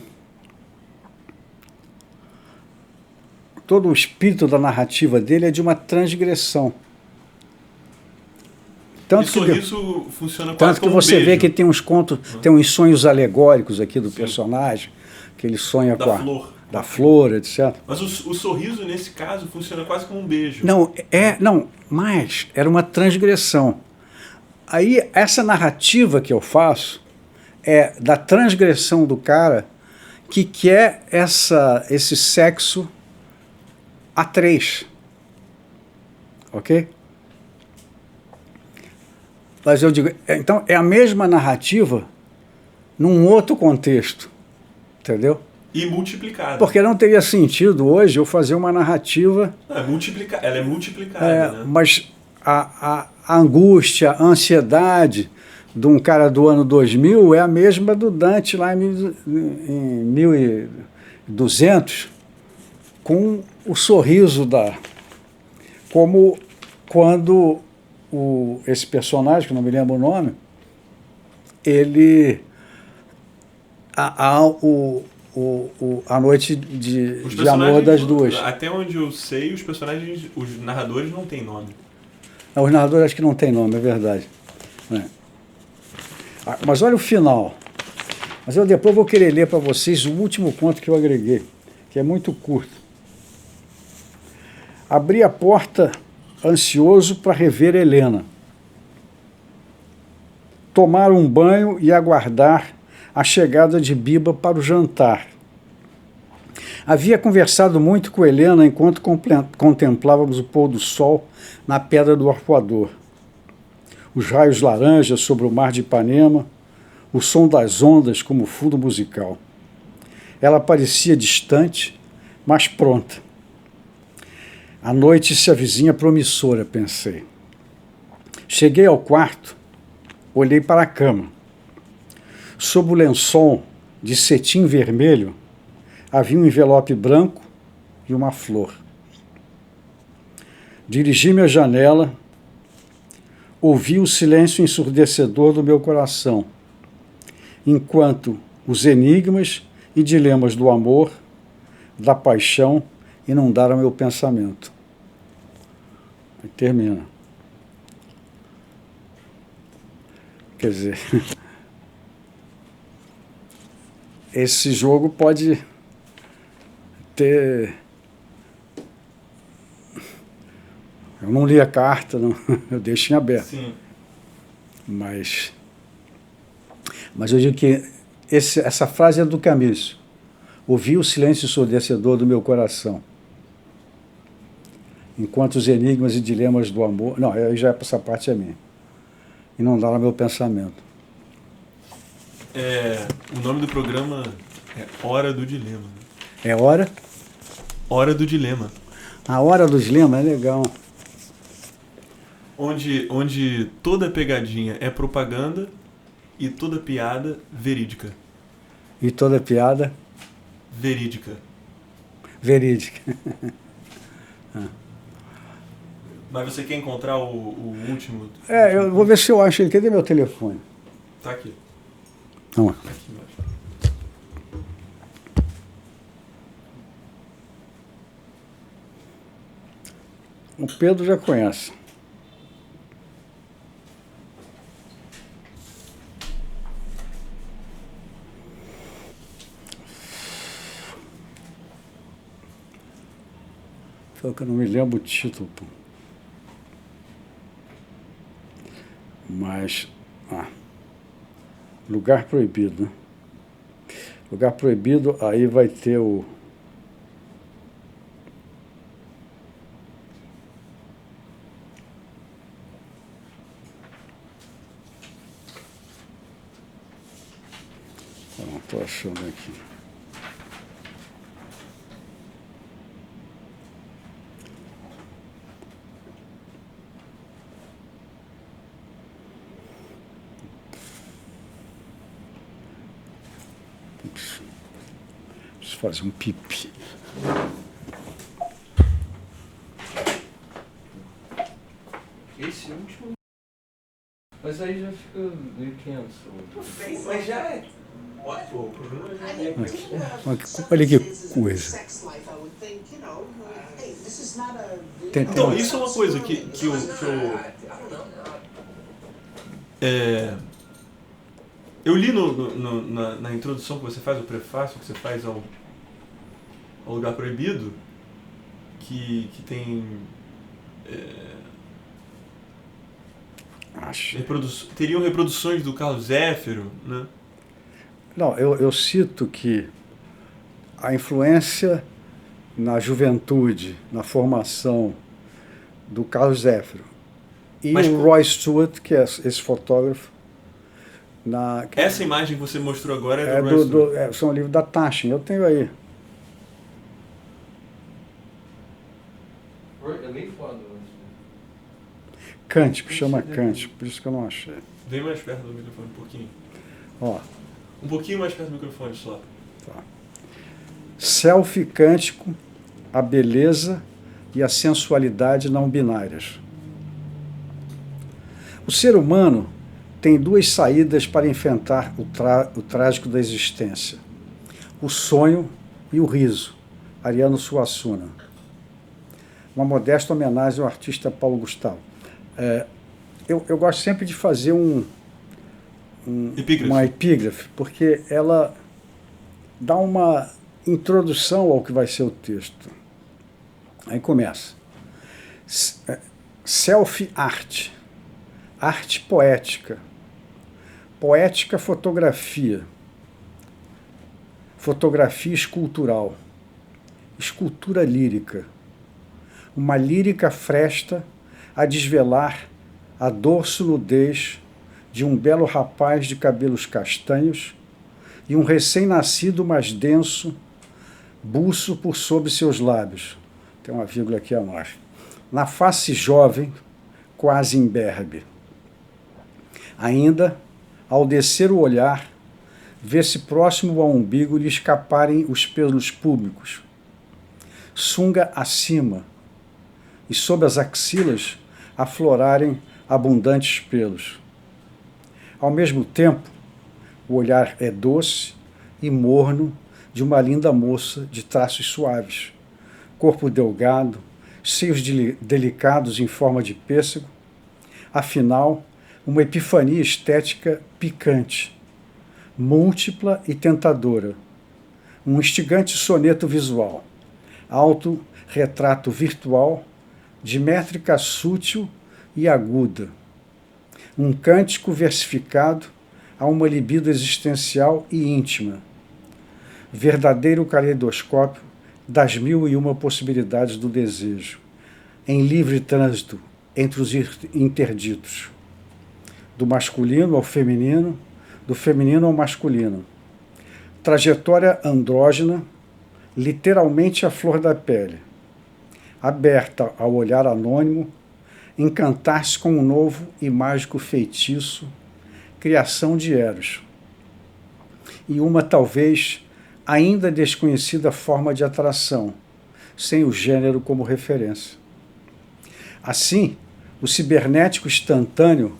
Todo o espírito da narrativa dele é de uma transgressão. E sorriso funciona quase tanto que como um você vê beijo. que tem uns contos, tem uns sonhos alegóricos aqui do personagem, que ele sonha Da com a flor. da flor, etc. Mas o sorriso, nesse caso, funciona quase como um beijo. Não, mas era uma transgressão. Aí, essa narrativa que eu faço é da transgressão do cara que quer esse sexo a três. Ok? Mas eu digo, então é a mesma narrativa num outro contexto. Entendeu? E multiplicada. Porque não teria sentido hoje eu fazer uma narrativa... Ela é multiplicada, né? Mas a angústia, a ansiedade de um cara do ano 2000 é a mesma do Dante lá em 1200, com o sorriso como quando esse personagem, que não me lembro o nome, ele... A noite de amor das duas. Até onde eu sei, os personagens, os narradores não têm nome. Os narradores acho que não tem nome, é verdade. Mas olha o final. Mas eu depois vou querer ler para vocês o último conto que eu agreguei, que é muito curto. Abri a porta ansioso para rever Helena. Tomar um banho e aguardar a chegada de Biba para o jantar. Havia conversado muito com Helena enquanto contemplávamos o pôr do sol na Pedra do Arpoador. Os raios laranjas sobre o mar de Ipanema, o som das ondas como fundo musical. Ela parecia distante, mas pronta. A noite se avizinha promissora, pensei. Cheguei ao quarto, olhei para a cama. Sob o lençol de cetim vermelho, havia um envelope branco e uma flor. Dirigi-me à janela, ouvi o silêncio ensurdecedor do meu coração, enquanto os enigmas e dilemas do amor, da paixão, inundaram meu pensamento. Aí termina. Quer dizer, esse jogo pode ter... Eu não li a carta, não. Eu deixo em aberto. Sim. Mas eu digo que essa frase é do Camus. Ouvi o silêncio ensurdecedor do meu coração, enquanto os enigmas e dilemas do amor... Não, aí já essa parte é minha. Inundaram meu pensamento. O nome do programa é Hora do Dilema. É hora? Hora do Dilema. A hora do dilema é legal. Onde toda pegadinha é propaganda e toda piada verídica. E toda piada Verídica. verídica. Mas você quer encontrar o último? Eu vou ver se eu acho ele. Cadê meu telefone? Tá aqui. Não. Tá aqui embaixo. O Pedro já conhece. Só que eu não me lembro o título. Pô. Mas. Lugar Proibido, né? Lugar Proibido, aí vai ter o. Não estou achando aqui. Preciso fazer um pipi. Esse último. Mas aí já fica meio tenso. Mas já é. Olha, o problema Olha que coisa. Então, isso é uma coisa que eu eu li na introdução que você faz, o prefácio que você faz ao Lugar Proibido, que tem teriam reproduções do Carlos Zéfiro, né? Não, eu cito que a influência na juventude, na formação do Carlos Zéfiro e o Roy Stewart, que é esse fotógrafo. Essa imagem que você mostrou agora é do Roy Stewart. São livros da Taschen, eu tenho aí. É bem foda. Cântico, chama Cântico, por isso que eu não achei. Vem mais perto do microfone um pouquinho. Ó. Um pouquinho mais perto do microfone só. Tá. Selfie Cântico, a beleza e a sensualidade não binárias. O ser humano tem duas saídas para enfrentar o trágico da existência: o sonho e o riso. Ariano Suassuna. Uma modesta homenagem ao artista Paulo Gustavo. Eu gosto sempre de fazer uma epígrafe, porque ela dá uma introdução ao que vai ser o texto. Aí começa. Self-art. Arte poética. Poética fotografia. Fotografia escultural. Escultura lírica. Uma lírica fresta a desvelar a dorso-nudez de um belo rapaz de cabelos castanhos e um recém-nascido mais denso buço por sobre seus lábios. Tem uma vírgula aqui a mais. Na face jovem, quase imberbe. Ainda, ao descer o olhar, vê-se próximo ao umbigo lhe escaparem os pelos públicos. Sunga acima, e sob as axilas aflorarem abundantes pelos. Ao mesmo tempo, o olhar é doce e morno de uma linda moça de traços suaves, corpo delgado, seios delicados em forma de pêssego, afinal, uma epifania estética picante, múltipla e tentadora, um instigante soneto visual, autorretrato virtual, de métrica sútil e aguda, um cântico versificado a uma libido existencial e íntima, verdadeiro caleidoscópio das 1001 possibilidades do desejo, em livre trânsito entre os interditos, do masculino ao feminino, do feminino ao masculino, trajetória andrógena, literalmente à flor da pele, aberta ao olhar anônimo, encantar-se com um novo e mágico feitiço, criação de Eros, e uma talvez ainda desconhecida forma de atração, sem o gênero como referência. Assim, o cibernético instantâneo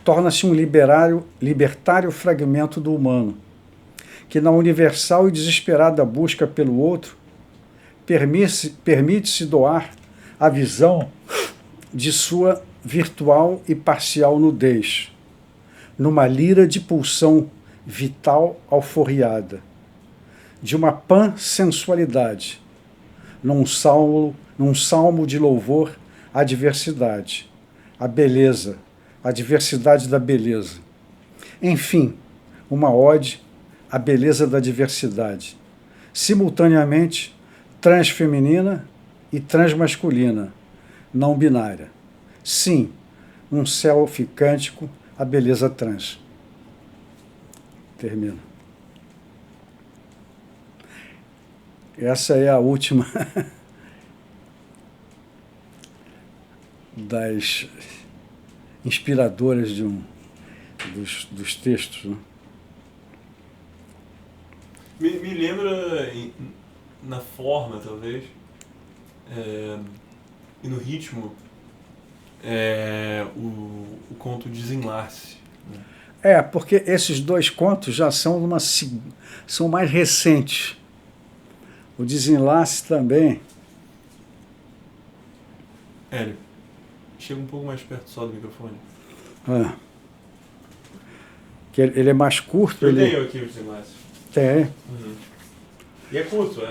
torna-se um libertário fragmento do humano, que na universal e desesperada busca pelo outro, permite-se doar a visão de sua virtual e parcial nudez, numa lira de pulsão vital alforriada, de uma pansensualidade, num salmo de louvor à diversidade, à beleza, à diversidade da beleza. Enfim, uma ode à beleza da diversidade, simultaneamente transfeminina e transmasculina, não binária. Sim, um selfie cântico à beleza trans. Termino. Essa é a última das inspiradoras dos textos. Né? Me lembra, na forma, talvez, e no ritmo, o conto Desenlace. Né? Porque esses dois contos já são mais recentes. O Desenlace também. Hélio, chega um pouco mais perto só do microfone. Que ele é mais curto. Eu tenho aqui o Desenlace. Tem. Uhum. E é curto,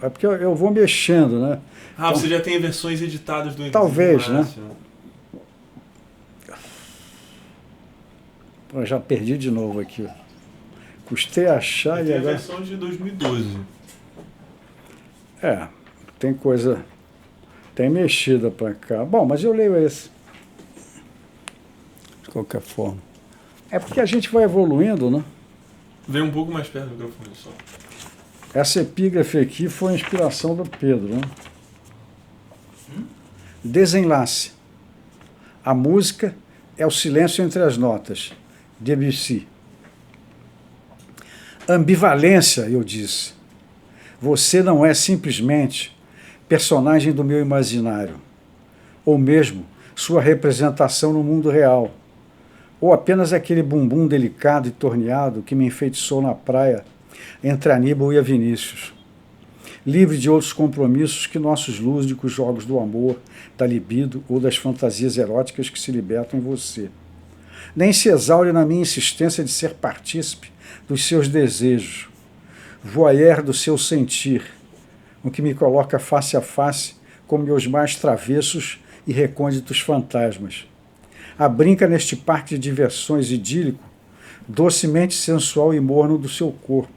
É porque eu vou mexendo, né? Então, você já tem versões editadas do talvez, Desenlace, né? Eu já perdi de novo aqui. Custei achar e agora... Tem a versão de 2012. Tem coisa... Tem mexida para cá. Bom, mas eu leio esse. De qualquer forma. É porque a gente vai evoluindo, né? Vem um pouco mais perto do microfone só. Essa epígrafe aqui foi a inspiração do Pedro, né? Desenlace. A música é o silêncio entre as notas. Debussy. Ambivalência, eu disse. Você não é simplesmente personagem do meu imaginário, ou mesmo sua representação no mundo real, ou apenas aquele bumbum delicado e torneado que me enfeitiçou na praia entre Aníbal e a Vinícius. Livre de outros compromissos que nossos lúdicos jogos do amor, da libido ou das fantasias eróticas que se libertam em você. Nem se exaure na minha insistência de ser partícipe dos seus desejos, voyeur do seu sentir, o que me coloca face a face com meus mais travessos e recônditos fantasmas. Abrinca neste parque de diversões idílico, docemente sensual e morno do seu corpo,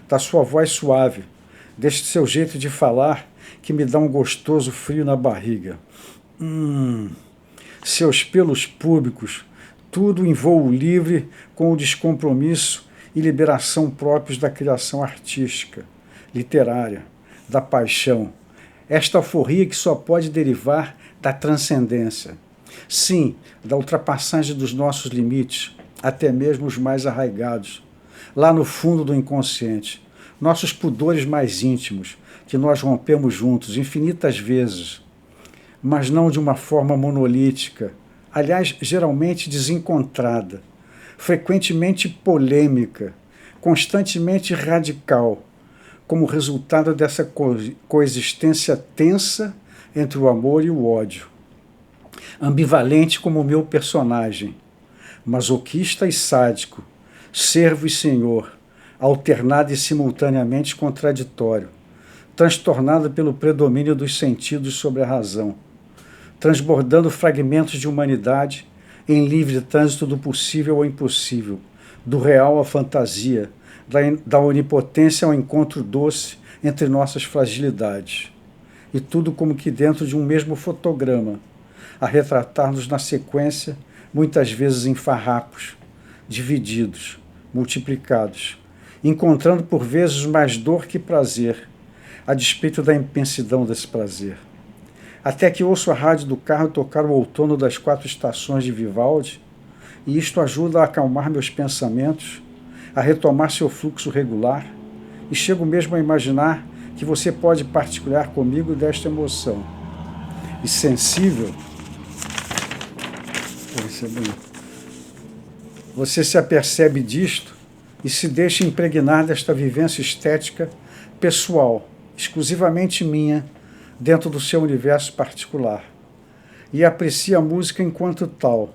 da sua voz suave, deste seu jeito de falar que me dá um gostoso frio na barriga. Seus pelos públicos, tudo em voo livre com o descompromisso e liberação próprios da criação artística, literária, da paixão. Esta alforria que só pode derivar da transcendência. Sim, da ultrapassagem dos nossos limites, até mesmo os mais arraigados, lá no fundo do inconsciente. Nossos pudores mais íntimos, que nós rompemos juntos infinitas vezes, mas não de uma forma monolítica, aliás, geralmente desencontrada, frequentemente polêmica, constantemente radical, como resultado dessa coexistência tensa entre o amor e o ódio. Ambivalente como o meu personagem, masoquista e sádico, servo e senhor, alternado e simultaneamente contraditório, transtornado pelo predomínio dos sentidos sobre a razão, transbordando fragmentos de humanidade em livre trânsito do possível ao impossível, do real à fantasia, da onipotência ao encontro doce entre nossas fragilidades. E tudo como que dentro de um mesmo fotograma, a retratar-nos na sequência, muitas vezes em farrapos, divididos, multiplicados, encontrando por vezes mais dor que prazer, a despeito da imensidão desse prazer. Até que ouço a rádio do carro tocar o outono das 4 estações de Vivaldi, e isto ajuda a acalmar meus pensamentos, a retomar seu fluxo regular, e chego mesmo a imaginar que você pode partilhar comigo desta emoção. e sensível, você se apercebe disto e se deixa impregnar desta vivência estética pessoal, exclusivamente minha, dentro do seu universo particular, e aprecia a música enquanto tal.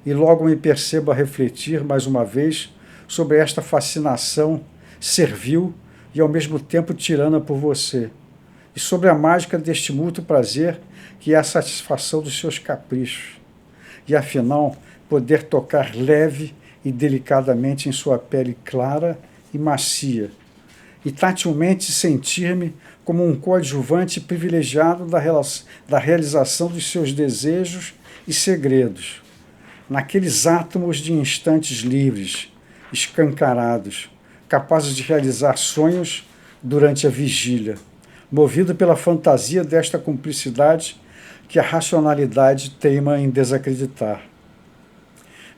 E logo me percebo a refletir, mais uma vez, sobre esta fascinação servil e ao mesmo tempo tirana por você, e sobre a mágica deste mútuo prazer que é a satisfação dos seus caprichos, e afinal poder tocar leve e delicadamente em sua pele clara e macia, e tatilmente sentir-me como um coadjuvante privilegiado da realização dos seus desejos e segredos, naqueles átomos de instantes livres, escancarados, capazes de realizar sonhos durante a vigília, movido pela fantasia desta cumplicidade que a racionalidade teima em desacreditar.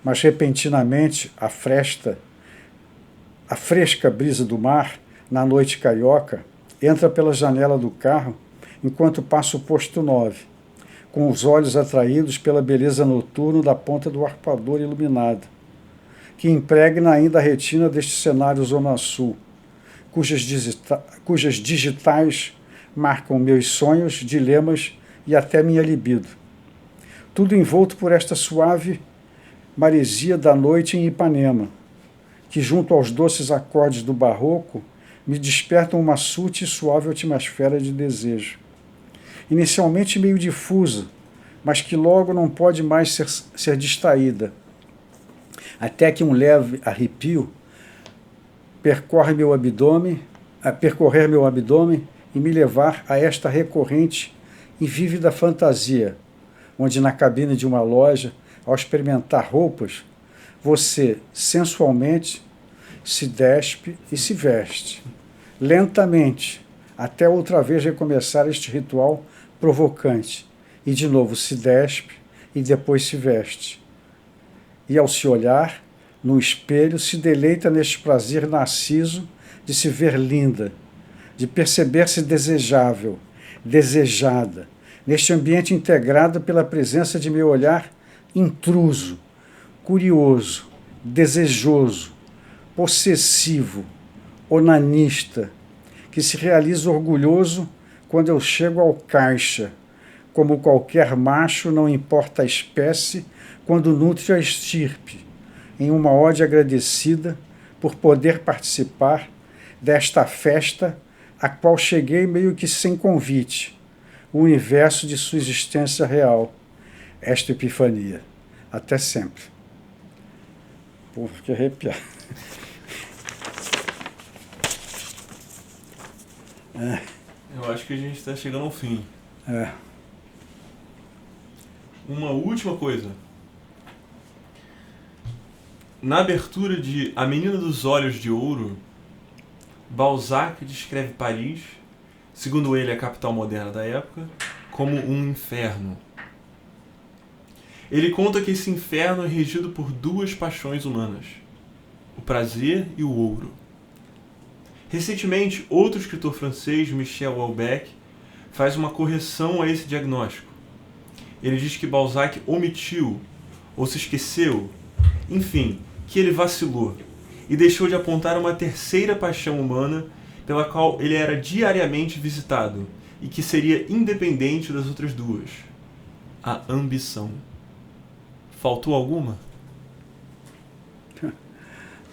Mas repentinamente a fresca brisa do mar, na noite carioca, entra pela janela do carro enquanto passo o posto 9, com os olhos atraídos pela beleza noturna da ponta do arpoador iluminado, que impregna ainda a retina deste cenário Zona Sul, cujas digitais marcam meus sonhos, dilemas e até minha libido. Tudo envolto por esta suave maresia da noite em Ipanema, que junto aos doces acordes do barroco me despertam uma sutil e suave atmosfera de desejo. Inicialmente meio difusa, mas que logo não pode mais ser distraída, até que um leve arrepio percorrer meu abdômen e me levar a esta recorrente e vívida fantasia, onde na cabine de uma loja, ao experimentar roupas, você sensualmente se despe e se veste, lentamente, até outra vez recomeçar este ritual provocante, e de novo se despe e depois se veste. E ao se olhar no espelho, se deleita neste prazer narciso de se ver linda, de perceber-se desejável, desejada, neste ambiente integrado pela presença de meu olhar intruso, curioso, desejoso, possessivo, onanista, que se realiza orgulhoso quando eu chego ao caixa, como qualquer macho, não importa a espécie, quando nutre a estirpe, em uma ode agradecida por poder participar desta festa a qual cheguei meio que sem convite, o universo de sua existência real, esta epifania. Até sempre. Pô, fiquei arrepiado. Eu acho que a gente está chegando ao fim. É. Uma última coisa. Na abertura de A Menina dos Olhos de Ouro, Balzac descreve Paris, segundo ele a capital moderna da época, como um inferno. Ele conta que esse inferno é regido por duas paixões humanas, o prazer e o ouro. Recentemente, outro escritor francês, Michel Houellebecq, faz uma correção a esse diagnóstico. Ele diz que Balzac omitiu, ou se esqueceu, enfim, que ele vacilou e deixou de apontar uma terceira paixão humana pela qual ele era diariamente visitado e que seria independente das outras duas: a ambição. Faltou alguma?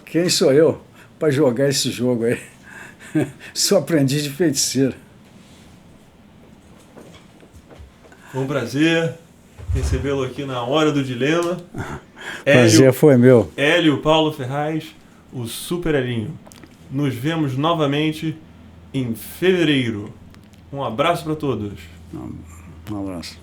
Quem sou eu para jogar esse jogo aí? Sou aprendiz de feiticeiro. Foi um prazer recebê-lo aqui na Hora do Dilema. Prazer foi meu. Hélio Paulo Ferraz, o Super Elinho. Nos vemos novamente em fevereiro. Um abraço para todos. Um abraço.